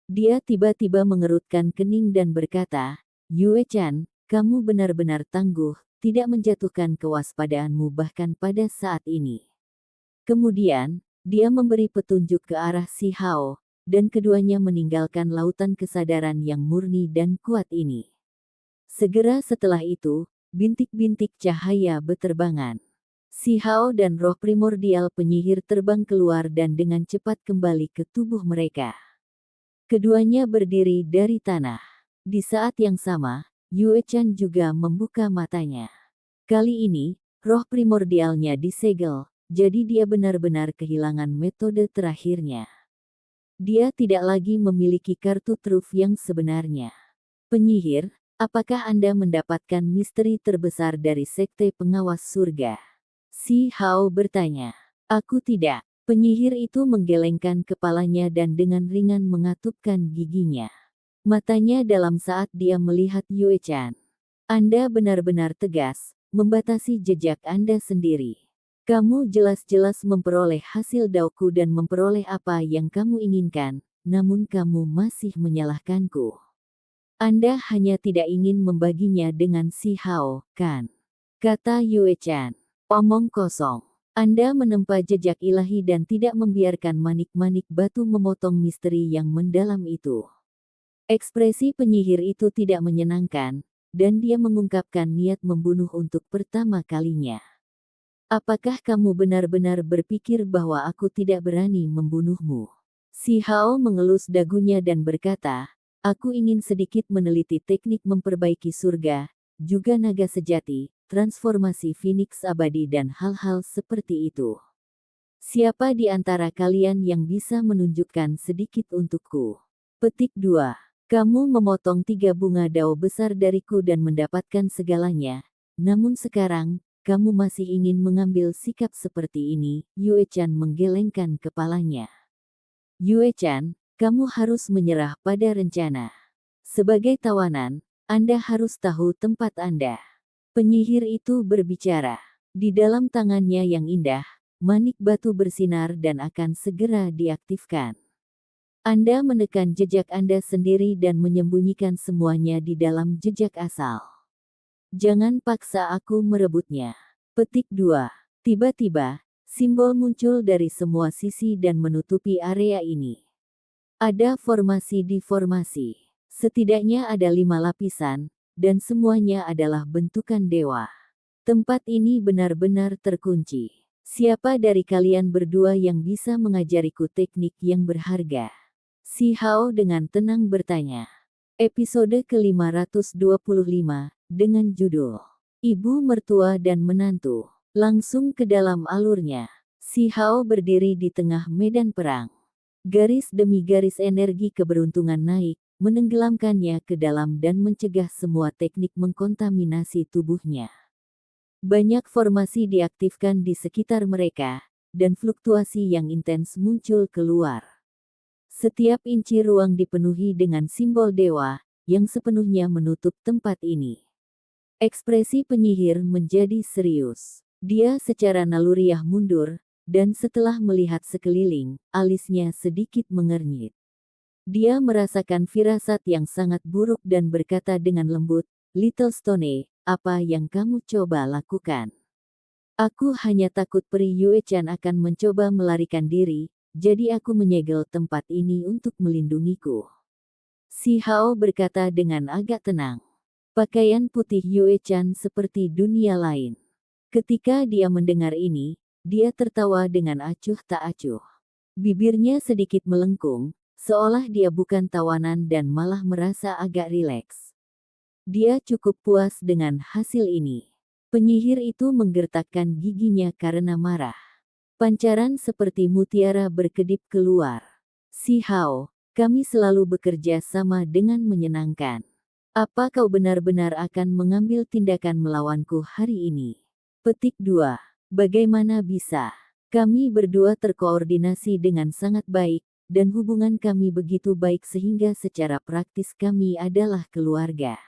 S1: Dia tiba-tiba mengerutkan kening dan berkata, Yue Chan, kamu benar-benar tangguh, tidak menjatuhkan kewaspadaanmu bahkan pada saat ini. Kemudian, dia memberi petunjuk ke arah Si Hao, dan keduanya meninggalkan lautan kesadaran yang murni dan kuat ini. Segera setelah itu, bintik-bintik cahaya beterbangan. Si Hao dan roh primordial penyihir terbang keluar dan dengan cepat kembali ke tubuh mereka. Keduanya berdiri dari tanah. Di saat yang sama, Yue Chan juga membuka matanya. Kali ini, roh primordialnya disegel, jadi dia benar-benar kehilangan metode terakhirnya. Dia tidak lagi memiliki kartu truf yang sebenarnya. Penyihir, apakah Anda mendapatkan misteri terbesar dari Sekte Pengawas Surga? Si Hao bertanya. Aku tidak. Penyihir itu menggelengkan kepalanya dan dengan ringan mengatupkan giginya. Matanya dalam saat dia melihat Yue Chan. Anda benar-benar tegas, membatasi jejak Anda sendiri. Kamu jelas-jelas memperoleh hasil daoku dan memperoleh apa yang kamu inginkan, namun kamu masih menyalahkanku. Anda hanya tidak ingin membaginya dengan Si Hao, kan? Kata Yue Chan. Omong kosong. Anda menempa jejak ilahi dan tidak membiarkan manik-manik batu memotong misteri yang mendalam itu. Ekspresi penyihir itu tidak menyenangkan, dan dia mengungkapkan niat membunuh untuk pertama kalinya. Apakah kamu benar-benar berpikir bahwa aku tidak berani membunuhmu? Si Hao mengelus dagunya dan berkata, aku ingin sedikit meneliti teknik memperbaiki surga, juga naga sejati, transformasi Phoenix abadi dan hal-hal seperti itu. Siapa di antara kalian yang bisa menunjukkan sedikit untukku? Petik 2. Kamu memotong 3 bunga dao besar dariku dan mendapatkan segalanya. Namun sekarang, kamu masih ingin mengambil sikap seperti ini, Yue Chan menggelengkan kepalanya. Yue Chan, kamu harus menyerah pada rencana. Sebagai tawanan, Anda harus tahu tempat Anda. Penyihir itu berbicara. Di dalam tangannya yang indah, manik batu bersinar dan akan segera diaktifkan. Anda menekan jejak Anda sendiri dan menyembunyikan semuanya di dalam jejak asal. Jangan paksa aku merebutnya. Petik 2. Tiba-tiba, simbol muncul dari semua sisi dan menutupi area ini. Ada formasi di formasi. Setidaknya ada 5 lapisan, dan semuanya adalah bentukan dewa. Tempat ini benar-benar terkunci. Siapa dari kalian berdua yang bisa mengajariku teknik yang berharga? Si Hao dengan tenang bertanya. Episode ke-525, dengan judul Ibu Mertua dan Menantu. Langsung ke dalam alurnya. Si Hao berdiri di tengah medan perang. Garis demi garis energi keberuntungan naik, menenggelamkannya ke dalam dan mencegah semua teknik mengkontaminasi tubuhnya. Banyak formasi diaktifkan di sekitar mereka, dan fluktuasi yang intens muncul keluar. Setiap inci ruang dipenuhi dengan simbol dewa, yang sepenuhnya menutup tempat ini. Ekspresi penyihir menjadi serius. Dia secara naluriah mundur, dan setelah melihat sekeliling, alisnya sedikit mengernyit. Dia merasakan firasat yang sangat buruk dan berkata dengan lembut, Little Stone, apa yang kamu coba lakukan? Aku hanya takut Peri Yue Chan akan mencoba melarikan diri, jadi aku menyegel tempat ini untuk melindungiku. Si Hao berkata dengan agak tenang. Pakaian putih Yue Chan seperti dunia lain. Ketika dia mendengar ini, dia tertawa dengan acuh tak acuh. Bibirnya sedikit melengkung, seolah dia bukan tawanan dan malah merasa agak rileks. Dia cukup puas dengan hasil ini. Penyihir itu menggertakkan giginya karena marah. Pancaran seperti mutiara berkedip keluar. Si Hao, kami selalu bekerja sama dengan menyenangkan. Apa kau benar-benar akan mengambil tindakan melawanku hari ini? Petik 2. Bagaimana bisa? Kami berdua terkoordinasi dengan sangat baik, dan hubungan kami begitu baik sehingga secara praktis kami adalah keluarga.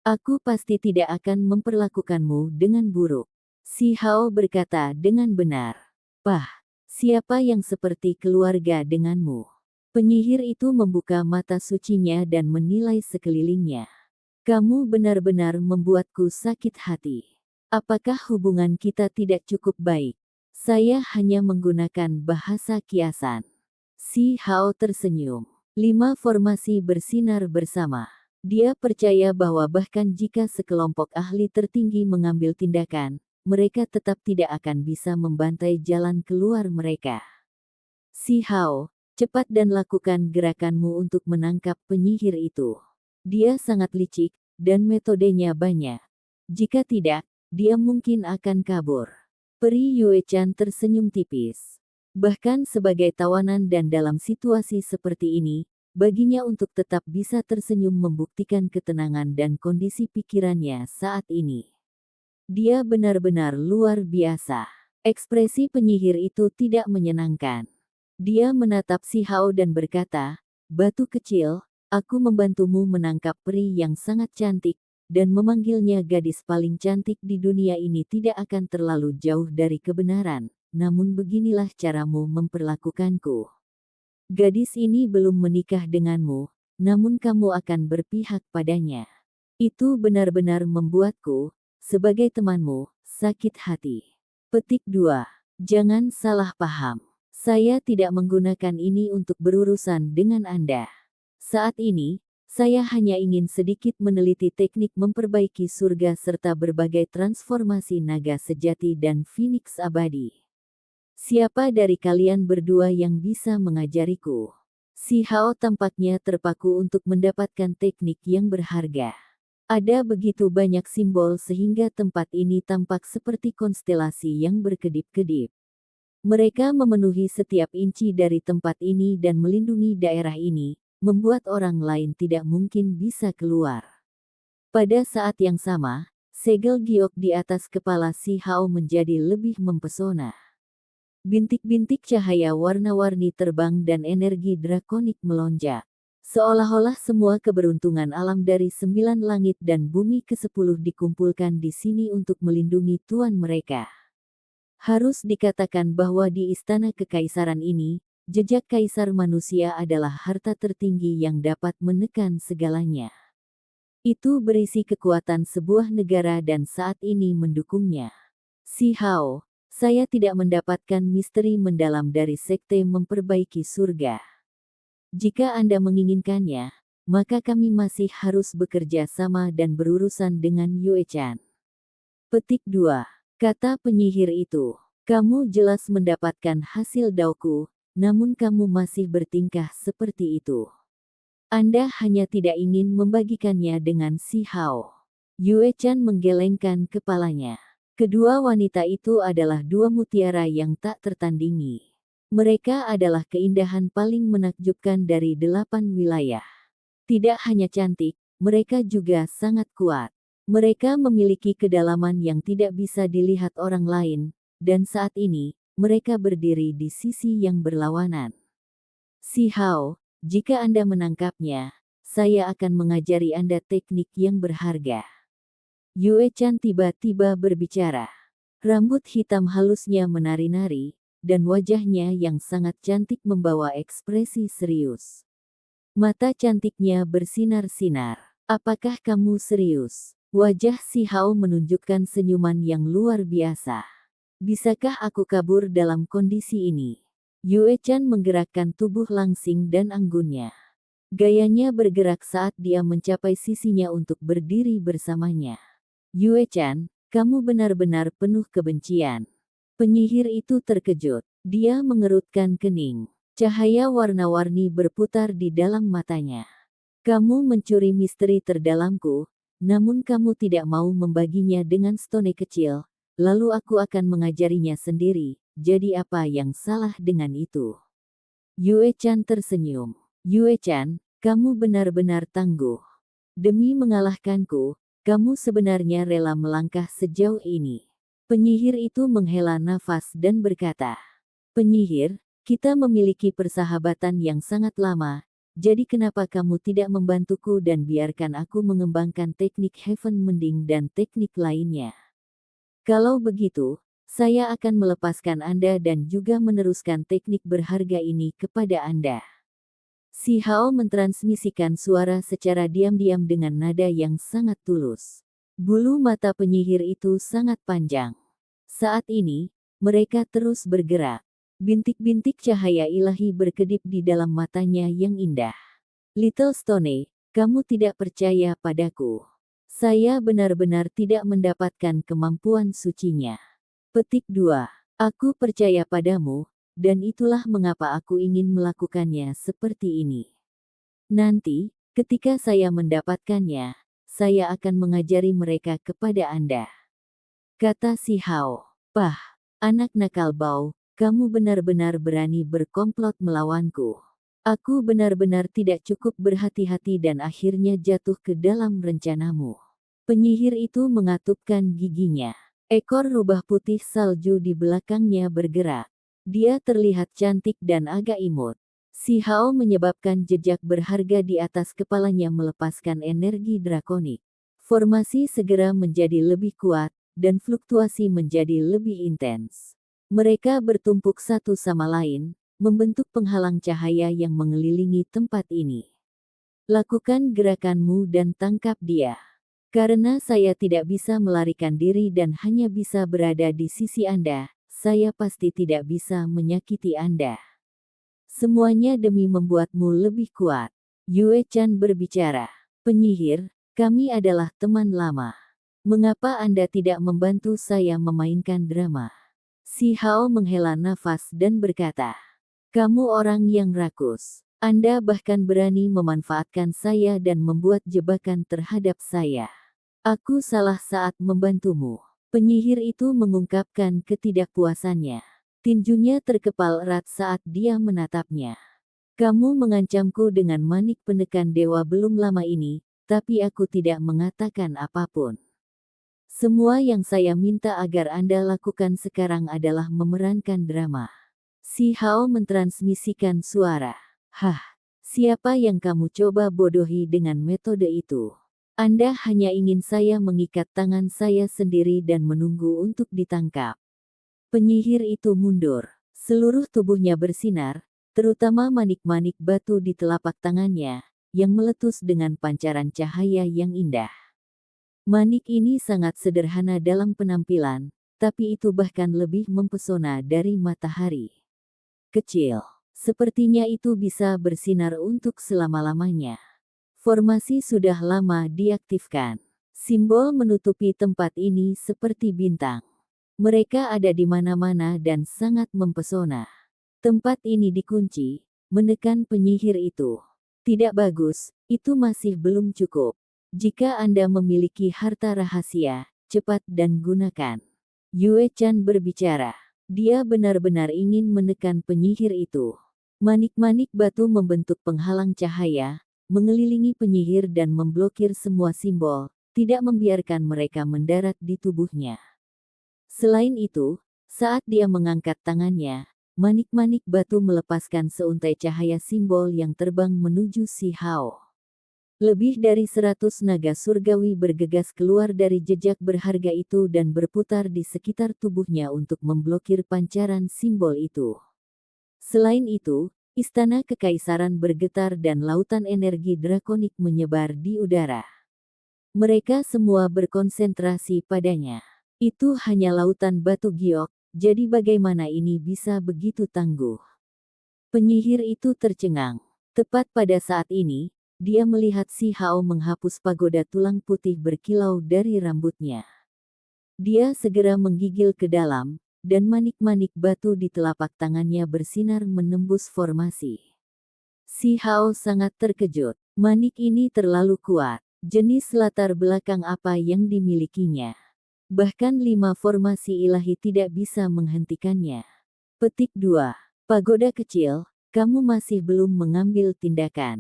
S1: Aku pasti tidak akan memperlakukanmu dengan buruk. Si Hao berkata dengan benar. Pah, siapa yang seperti keluarga denganmu? Penyihir itu membuka mata sucinya dan menilai sekelilingnya. Kamu benar-benar membuatku sakit hati. Apakah hubungan kita tidak cukup baik? Saya hanya menggunakan bahasa kiasan. Si Hao tersenyum. 5 formasi bersinar bersama. Dia percaya bahwa bahkan jika sekelompok ahli tertinggi mengambil tindakan, mereka tetap tidak akan bisa membantai jalan keluar mereka. Si Hao, cepat dan lakukan gerakanmu untuk menangkap penyihir itu. Dia sangat licik, dan metodenya banyak. Jika tidak, dia mungkin akan kabur. Peri Yue-chan tersenyum tipis. Bahkan sebagai tawanan dan dalam situasi seperti ini, baginya untuk tetap bisa tersenyum membuktikan ketenangan dan kondisi pikirannya saat ini. Dia benar-benar luar biasa. Ekspresi penyihir itu tidak menyenangkan. Dia menatap si Hao dan berkata, "Batu kecil, aku membantumu menangkap peri yang sangat cantik, dan memanggilnya gadis paling cantik di dunia ini tidak akan terlalu jauh dari kebenaran, namun beginilah caramu memperlakukanku. Gadis ini belum menikah denganmu, namun kamu akan berpihak padanya. Itu benar-benar membuatku, sebagai temanmu, sakit hati." Petik 2. Jangan salah paham. Saya tidak menggunakan ini untuk berurusan dengan Anda. Saat ini, saya hanya ingin sedikit meneliti teknik memperbaiki surga serta berbagai transformasi naga sejati dan Phoenix abadi. Siapa dari kalian berdua yang bisa mengajariku? Si Hao tampaknya terpaku untuk mendapatkan teknik yang berharga. Ada begitu banyak simbol sehingga tempat ini tampak seperti konstelasi yang berkedip-kedip. Mereka memenuhi setiap inci dari tempat ini dan melindungi daerah ini, membuat orang lain tidak mungkin bisa keluar. Pada saat yang sama, segel giok di atas kepala si Hao menjadi lebih mempesona. Bintik-bintik cahaya warna-warni terbang dan energi drakonik melonjak. Seolah-olah semua keberuntungan alam dari 9 langit dan bumi ke-10 dikumpulkan di sini untuk melindungi tuan mereka. Harus dikatakan bahwa di istana kekaisaran ini, jejak kaisar manusia adalah harta tertinggi yang dapat menekan segalanya. Itu berisi kekuatan sebuah negara dan saat ini mendukungnya. Si Hao, saya tidak mendapatkan misteri mendalam dari sekte memperbaiki surga. Jika Anda menginginkannya, maka kami masih harus bekerja sama dan berurusan dengan Yue-chan. Petik 2. Kata penyihir itu, kamu jelas mendapatkan hasil dauku, namun kamu masih bertingkah seperti itu. Anda hanya tidak ingin membagikannya dengan si Hao. Yue-chan menggelengkan kepalanya. Kedua wanita itu adalah 2 mutiara yang tak tertandingi. Mereka adalah keindahan paling menakjubkan dari 8 wilayah. Tidak hanya cantik, mereka juga sangat kuat. Mereka memiliki kedalaman yang tidak bisa dilihat orang lain, dan saat ini, mereka berdiri di sisi yang berlawanan. Si Hao, jika Anda menangkapnya, saya akan mengajari Anda teknik yang berharga. Yue-chan tiba-tiba berbicara. Rambut hitam halusnya menari-nari, dan wajahnya yang sangat cantik membawa ekspresi serius. Mata cantiknya bersinar-sinar. Apakah kamu serius? Wajah si Hao menunjukkan senyuman yang luar biasa. Bisakah aku kabur dalam kondisi ini? Yue-chan menggerakkan tubuh langsing dan anggunnya. Gayanya bergerak saat dia mencapai sisinya untuk berdiri bersamanya. Yue-chan, Kamu benar-benar penuh kebencian. Penyihir itu terkejut. Dia mengerutkan kening. Cahaya warna-warni berputar di dalam matanya. Kamu mencuri misteri terdalamku, namun kamu tidak mau membaginya dengan Stone kecil, lalu aku akan mengajarinya sendiri. Jadi apa yang salah dengan itu? Yue-chan tersenyum. Yue-chan, kamu benar-benar tangguh. Demi mengalahkanku, kamu sebenarnya rela melangkah sejauh ini. Penyihir itu menghela nafas dan berkata, "Penyihir, kita memiliki persahabatan yang sangat lama, jadi kenapa kamu tidak membantuku dan biarkan aku mengembangkan teknik Heaven Mending dan teknik lainnya? Kalau begitu, saya akan melepaskan Anda dan juga meneruskan teknik berharga ini kepada Anda." Si Hao mentransmisikan suara secara diam-diam dengan nada yang sangat tulus. Bulu mata penyihir itu sangat panjang. Saat ini, mereka terus bergerak. Bintik-bintik cahaya ilahi berkedip di dalam matanya yang indah. Little Stone, kamu tidak percaya padaku. Saya benar-benar tidak mendapatkan kemampuan sucinya. Petik 2. Aku percaya padamu, dan itulah mengapa aku ingin melakukannya seperti ini. Nanti, ketika saya mendapatkannya, saya akan mengajari mereka kepada Anda. Kata si Hao. Pah, anak nakal bau, kamu benar-benar berani berkomplot melawanku. Aku benar-benar tidak cukup berhati-hati dan akhirnya jatuh ke dalam rencanamu. Penyihir itu mengatupkan giginya. Ekor rubah putih salju di belakangnya bergerak. Dia terlihat cantik dan agak imut. Si Hao menyebabkan jejak berharga di atas kepalanya melepaskan energi drakonik. Formasi segera menjadi lebih kuat, dan fluktuasi menjadi lebih intens. Mereka bertumpuk satu sama lain, membentuk penghalang cahaya yang mengelilingi tempat ini. Lakukan gerakanmu dan tangkap dia. Karena saya tidak bisa melarikan diri dan hanya bisa berada di sisi Anda, saya pasti tidak bisa menyakiti Anda. Semuanya demi membuatmu lebih kuat. Yue-chan berbicara. Penyihir, kami adalah teman lama. Mengapa Anda tidak membantu saya memainkan drama? Si Hao menghela nafas dan berkata, "Kamu orang yang rakus. Anda bahkan berani memanfaatkan saya dan membuat jebakan terhadap saya. Aku salah saat membantumu." Penyihir itu mengungkapkan ketidakpuasannya. Tinjunya terkepal erat saat dia menatapnya. "Kamu mengancamku dengan manik penekan dewa belum lama ini, tapi aku tidak mengatakan apapun. Semua yang saya minta agar Anda lakukan sekarang adalah memerankan drama." Si Hao mentransmisikan suara. "Hah, siapa yang kamu coba bodohi dengan metode itu? Anda hanya ingin saya mengikat tangan saya sendiri dan menunggu untuk ditangkap." Penyihir itu mundur. Seluruh tubuhnya bersinar, terutama manik-manik batu di telapak tangannya, yang meletus dengan pancaran cahaya yang indah. Manik ini sangat sederhana dalam penampilan, tapi itu bahkan lebih mempesona dari matahari. Kecil, sepertinya itu bisa bersinar untuk selama-lamanya. Formasi sudah lama diaktifkan. Simbol menutupi tempat ini seperti bintang. Mereka ada di mana-mana dan sangat mempesona. Tempat ini dikunci, menekan penyihir itu. Tidak bagus, itu masih belum cukup. Jika Anda memiliki harta rahasia, cepat dan gunakan. Yue-chan berbicara. Dia benar-benar ingin menekan penyihir itu. Manik-manik batu membentuk penghalang cahaya, mengelilingi penyihir dan memblokir semua simbol, tidak membiarkan mereka mendarat di tubuhnya. Selain itu, saat dia mengangkat tangannya, manik-manik batu melepaskan seuntai cahaya simbol yang terbang menuju si Hao. Lebih dari 100 naga surgawi bergegas keluar dari jejak berharga itu dan berputar di sekitar tubuhnya untuk memblokir pancaran simbol itu. Selain itu, istana kekaisaran bergetar dan lautan energi drakonik menyebar di udara. Mereka semua berkonsentrasi padanya. Itu hanya lautan batu giok, jadi bagaimana ini bisa begitu tangguh? Penyihir itu tercengang. Tepat pada saat ini, dia melihat si Hao menghapus pagoda tulang putih berkilau dari rambutnya. Dia segera menggigil ke dalam, dan manik-manik batu di telapak tangannya bersinar menembus formasi. Si Hao sangat terkejut. Manik ini terlalu kuat. Jenis latar belakang apa yang dimilikinya? Bahkan 5 formasi ilahi tidak bisa menghentikannya. Petik 2. Pagoda kecil, kamu masih belum mengambil tindakan.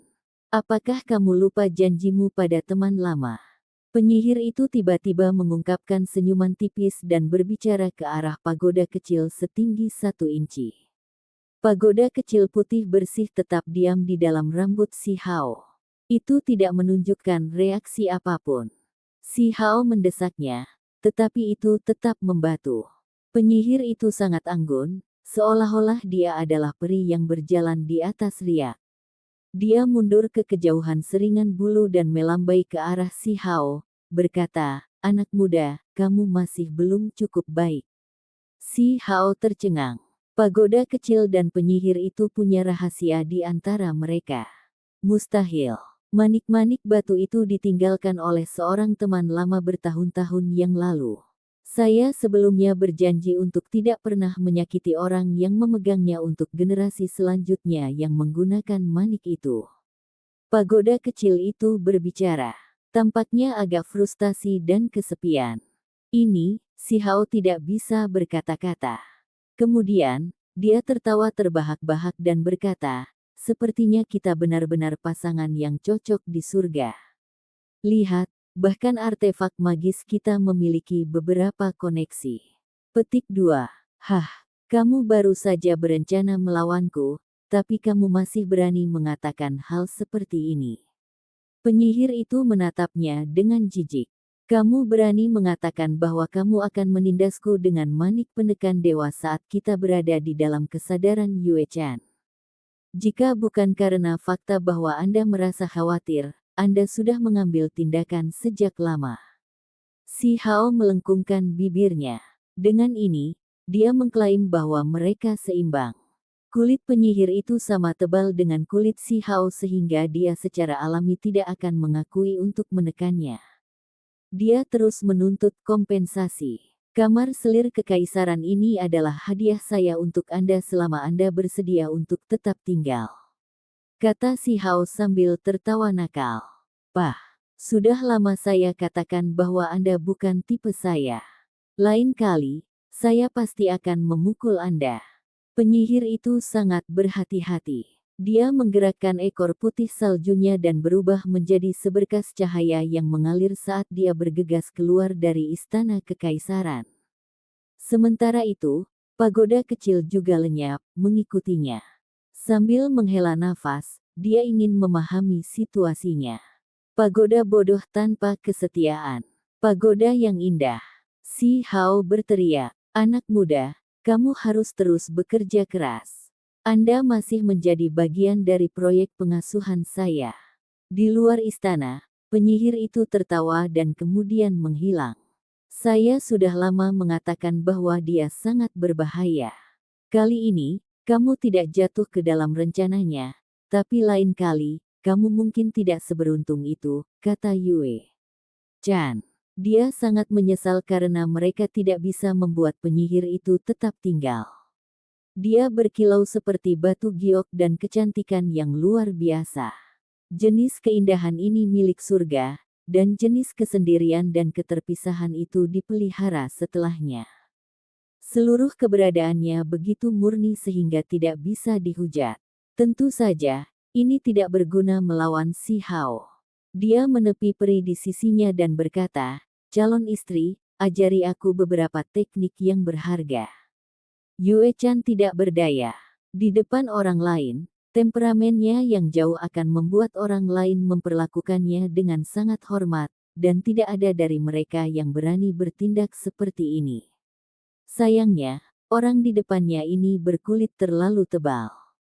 S1: Apakah kamu lupa janjimu pada teman lama? Penyihir itu tiba-tiba mengungkapkan senyuman tipis dan berbicara ke arah pagoda kecil setinggi 1 inci. Pagoda kecil putih bersih tetap diam di dalam rambut si Hao. Itu tidak menunjukkan reaksi apapun. Si Hao mendesaknya, tetapi itu tetap membatu. Penyihir itu sangat anggun, seolah-olah dia adalah peri yang berjalan di atas riak. Dia mundur ke kejauhan seringan bulu dan melambai ke arah si Hao, berkata, "Anak muda, kamu masih belum cukup baik." Si Hao tercengang. Pagoda kecil dan penyihir itu punya rahasia di antara mereka. Mustahil. Manik-manik batu itu ditinggalkan oleh seorang teman lama bertahun-tahun yang lalu. Saya sebelumnya berjanji untuk tidak pernah menyakiti orang yang memegangnya untuk generasi selanjutnya yang menggunakan manik itu. Pagoda kecil itu berbicara. Tampaknya agak frustasi dan kesepian. Ini, si Hao tidak bisa berkata-kata. Kemudian, dia tertawa terbahak-bahak dan berkata, "Sepertinya kita benar-benar pasangan yang cocok di surga. Lihat, bahkan artefak magis kita memiliki beberapa koneksi." Petik 2. Hah, kamu baru saja berencana melawanku, tapi kamu masih berani mengatakan hal seperti ini. Penyihir itu menatapnya dengan jijik. Kamu berani mengatakan bahwa kamu akan menindasku dengan manik penekan dewa saat kita berada di dalam kesadaran Yue Chan. Jika bukan karena fakta bahwa Anda merasa khawatir, Anda sudah mengambil tindakan sejak lama. Si Hao melengkungkan bibirnya. Dengan ini, dia mengklaim bahwa mereka seimbang. Kulit penyihir itu sama tebal dengan kulit si Hao sehingga dia secara alami tidak akan mengakui untuk menekannya. Dia terus menuntut kompensasi. Kamar selir kekaisaran ini adalah hadiah saya untuk Anda selama Anda bersedia untuk tetap tinggal. Kata si Hao sambil tertawa nakal. Pah, sudah lama saya katakan bahwa Anda bukan tipe saya. Lain kali, saya pasti akan memukul Anda. Penyihir itu sangat berhati-hati. Dia menggerakkan ekor putih saljunya dan berubah menjadi seberkas cahaya yang mengalir saat dia bergegas keluar dari istana kekaisaran. Sementara itu, pagoda kecil juga lenyap, mengikutinya. Sambil menghela nafas, dia ingin memahami situasinya. Pagoda bodoh tanpa kesetiaan. Pagoda yang indah. Si Hao berteriak, "Anak muda, kamu harus terus bekerja keras. Anda masih menjadi bagian dari proyek pengasuhan saya." Di luar istana, penyihir itu tertawa dan kemudian menghilang. "Saya sudah lama mengatakan bahwa dia sangat berbahaya. Kali ini, kamu tidak jatuh ke dalam rencananya, tapi lain kali, kamu mungkin tidak seberuntung itu," kata Yue Chan. Dia sangat menyesal karena mereka tidak bisa membuat penyihir itu tetap tinggal. Dia berkilau seperti batu giok dan kecantikan yang luar biasa. Jenis keindahan ini milik surga, dan jenis kesendirian dan keterpisahan itu dipelihara setelahnya. Seluruh keberadaannya begitu murni sehingga tidak bisa dihujat. Tentu saja, ini tidak berguna melawan si Hao. Dia menepi peri di sisinya dan berkata, "Calon istri, ajari aku beberapa teknik yang berharga." Yue Chan tidak berdaya. Di depan orang lain, temperamennya yang jauh akan membuat orang lain memperlakukannya dengan sangat hormat, dan tidak ada dari mereka yang berani bertindak seperti ini. Sayangnya, orang di depannya ini berkulit terlalu tebal.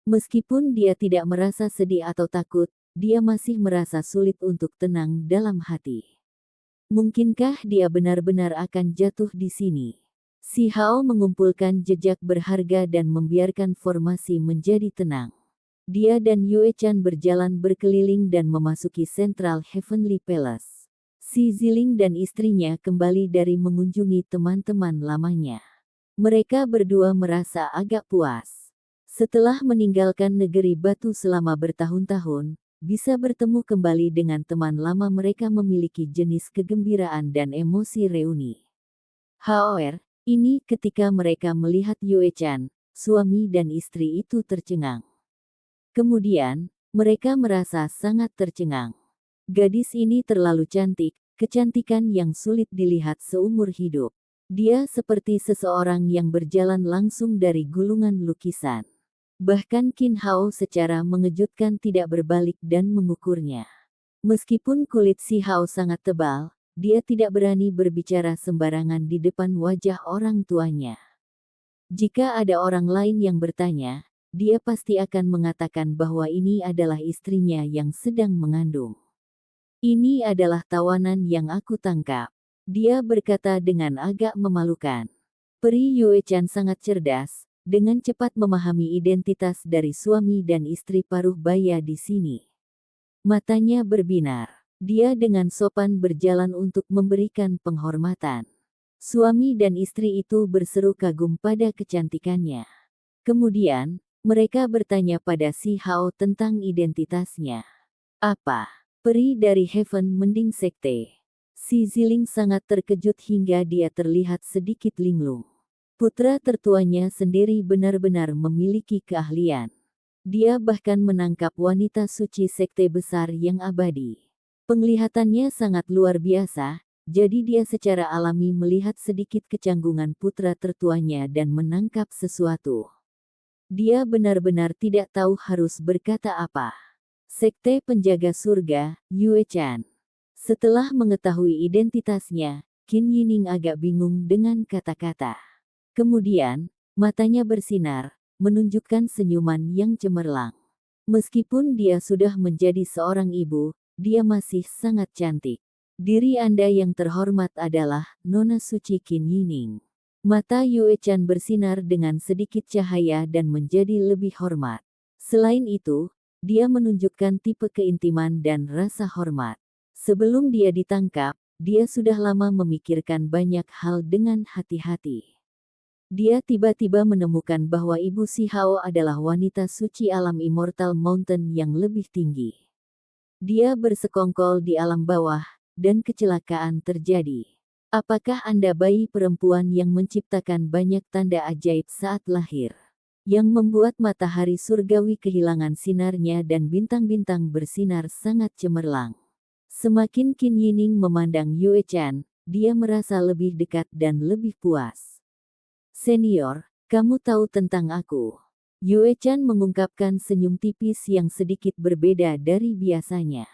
S1: Meskipun dia tidak merasa sedih atau takut, dia masih merasa sulit untuk tenang dalam hati. Mungkinkah dia benar-benar akan jatuh di sini? Si Hao mengumpulkan jejak berharga dan membiarkan formasi menjadi tenang. Dia dan Yue Chan berjalan berkeliling dan memasuki Central Heavenly Palace. Si Ziling dan istrinya kembali dari mengunjungi teman-teman lamanya. Mereka berdua merasa agak puas. Setelah meninggalkan negeri batu selama bertahun-tahun, bisa bertemu kembali dengan teman lama mereka memiliki jenis kegembiraan dan emosi reuni. However, ini ketika mereka melihat Yue-chan, suami dan istri itu tercengang. Kemudian, mereka merasa sangat tercengang. Gadis ini terlalu cantik, kecantikan yang sulit dilihat seumur hidup. Dia seperti seseorang yang berjalan langsung dari gulungan lukisan. Bahkan Qin Hao secara mengejutkan tidak berbalik dan mengukurnya. Meskipun kulit si Hao sangat tebal, dia tidak berani berbicara sembarangan di depan wajah orang tuanya. Jika ada orang lain yang bertanya, dia pasti akan mengatakan bahwa ini adalah istrinya yang sedang mengandung. Ini adalah tawanan yang aku tangkap. Dia berkata dengan agak memalukan. Peri Yue-chan sangat cerdas, dengan cepat memahami identitas dari suami dan istri paruh baya di sini. Matanya berbinar. Dia dengan sopan berjalan untuk memberikan penghormatan. Suami dan istri itu berseru kagum pada kecantikannya. Kemudian, mereka bertanya pada si Hao tentang identitasnya. Apa? Peri dari Heaven Mending Sekte. Si Ziling sangat terkejut hingga dia terlihat sedikit linglung. Putra tertuanya sendiri benar-benar memiliki keahlian. Dia bahkan menangkap wanita suci sekte besar yang abadi. Penglihatannya sangat luar biasa, jadi dia secara alami melihat sedikit kecanggungan putra tertuanya dan menangkap sesuatu. Dia benar-benar tidak tahu harus berkata apa. Sekte Penjaga Surga, Yue-chan. Setelah mengetahui identitasnya, Qin Yining agak bingung dengan kata-kata. Kemudian, matanya bersinar, menunjukkan senyuman yang cemerlang. Meskipun dia sudah menjadi seorang ibu, dia masih sangat cantik. Diri Anda yang terhormat adalah Nona Suci Qin Yining. Mata Yue-chan bersinar dengan sedikit cahaya dan menjadi lebih hormat. Selain itu, dia menunjukkan tipe keintiman dan rasa hormat. Sebelum dia ditangkap, dia sudah lama memikirkan banyak hal dengan hati-hati. Dia tiba-tiba menemukan bahwa Ibu Si Hao adalah wanita suci alam Immortal Mountain yang lebih tinggi. Dia bersekongkol di alam bawah, dan kecelakaan terjadi. Apakah Anda bayi perempuan yang menciptakan banyak tanda ajaib saat lahir? Yang membuat matahari surgawi kehilangan sinarnya dan bintang-bintang bersinar sangat cemerlang. Semakin Qin Yining memandang Yue-chan, dia merasa lebih dekat dan lebih puas. Senior, kamu tahu tentang aku. Yue-chan mengungkapkan senyum tipis yang sedikit berbeda dari biasanya.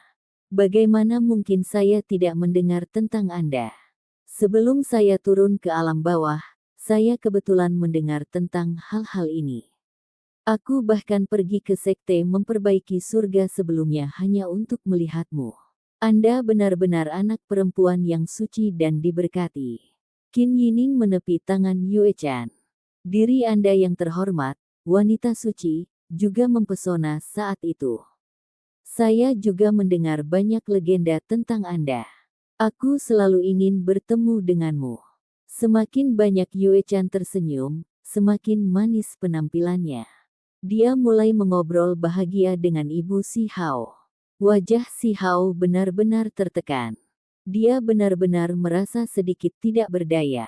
S1: Bagaimana mungkin saya tidak mendengar tentang Anda? Sebelum saya turun ke alam bawah, saya kebetulan mendengar tentang hal-hal ini. Aku bahkan pergi ke sekte memperbaiki surga sebelumnya hanya untuk melihatmu. Anda benar-benar anak perempuan yang suci dan diberkati. Qin Yining menepi tangan Yue-chan. Diri Anda yang terhormat, wanita suci, juga mempesona saat itu. Saya juga mendengar banyak legenda tentang Anda. Aku selalu ingin bertemu denganmu. Semakin banyak Yue-chan tersenyum, semakin manis penampilannya. Dia mulai mengobrol bahagia dengan Ibu Si Hao. Wajah Si Hao benar-benar tertekan. Dia benar-benar merasa sedikit tidak berdaya.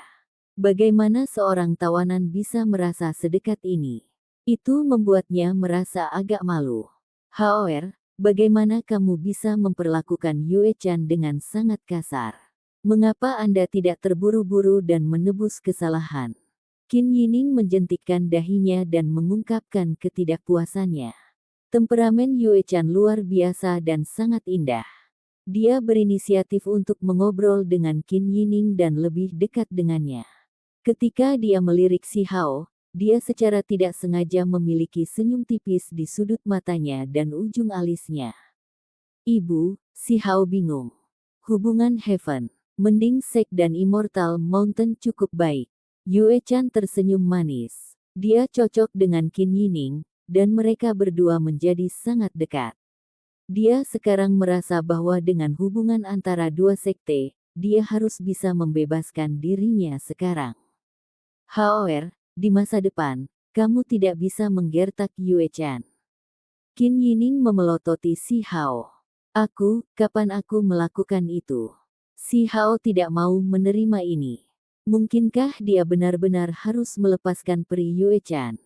S1: Bagaimana seorang tawanan bisa merasa sedekat ini? Itu membuatnya merasa agak malu. However, bagaimana kamu bisa memperlakukan Yue-chan dengan sangat kasar? Mengapa Anda tidak terburu-buru dan menebus kesalahan? Qin Yining menjentikkan dahinya dan mengungkapkan ketidakpuasannya. Temperamen Yue-chan luar biasa dan sangat indah. Dia berinisiatif untuk mengobrol dengan Qin Yining dan lebih dekat dengannya. Ketika dia melirik Si Hao, dia secara tidak sengaja memiliki senyum tipis di sudut matanya dan ujung alisnya. Ibu, Si Hao bingung. Hubungan Heaven, Mending Sek dan Immortal Mountain cukup baik. Yue-chan tersenyum manis. Dia cocok dengan Qin Yining, dan mereka berdua menjadi sangat dekat. Dia sekarang merasa bahwa dengan hubungan antara dua sekte, dia harus bisa membebaskan dirinya sekarang. However, di masa depan, kamu tidak bisa menggertak Yue Chan. Qin Yining memelototi Si Hao. Kapan aku melakukan itu? Si Hao tidak mau menerima ini. Mungkinkah dia benar-benar harus melepaskan peri Yue Chan?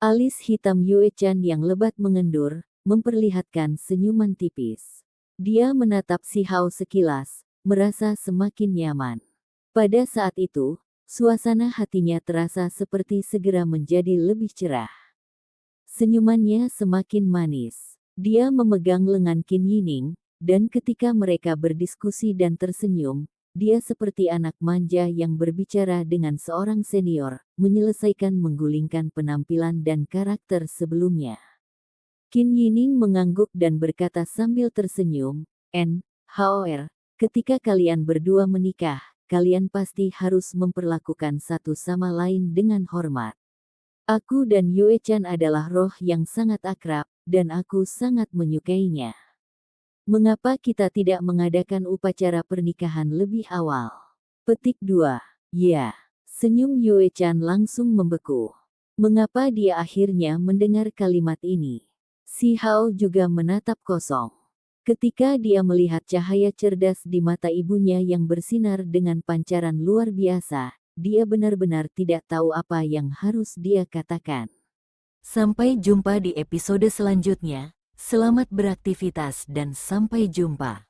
S1: Alis hitam Yue Chan yang lebat mengendur, memperlihatkan senyuman tipis. Dia menatap Si Hao sekilas, merasa semakin nyaman. Pada saat itu, suasana hatinya terasa seperti segera menjadi lebih cerah. Senyumannya semakin manis. Dia memegang lengan Qin Yining, dan ketika mereka berdiskusi dan tersenyum, dia seperti anak manja yang berbicara dengan seorang senior, menyelesaikan menggulingkan penampilan dan karakter sebelumnya. Qin Yining mengangguk dan berkata sambil tersenyum, however, ketika kalian berdua menikah, kalian pasti harus memperlakukan satu sama lain dengan hormat. Aku dan Yue Chan adalah roh yang sangat akrab, dan aku sangat menyukainya. Mengapa kita tidak mengadakan upacara pernikahan lebih awal? Petik 2. Ya. Senyum Yue Chan langsung membeku. Mengapa dia akhirnya mendengar kalimat ini? Si Hao juga menatap kosong. Ketika dia melihat cahaya cerdas di mata ibunya yang bersinar dengan pancaran luar biasa, dia benar-benar tidak tahu apa yang harus dia katakan. Sampai jumpa di episode selanjutnya. Selamat beraktivitas dan sampai jumpa.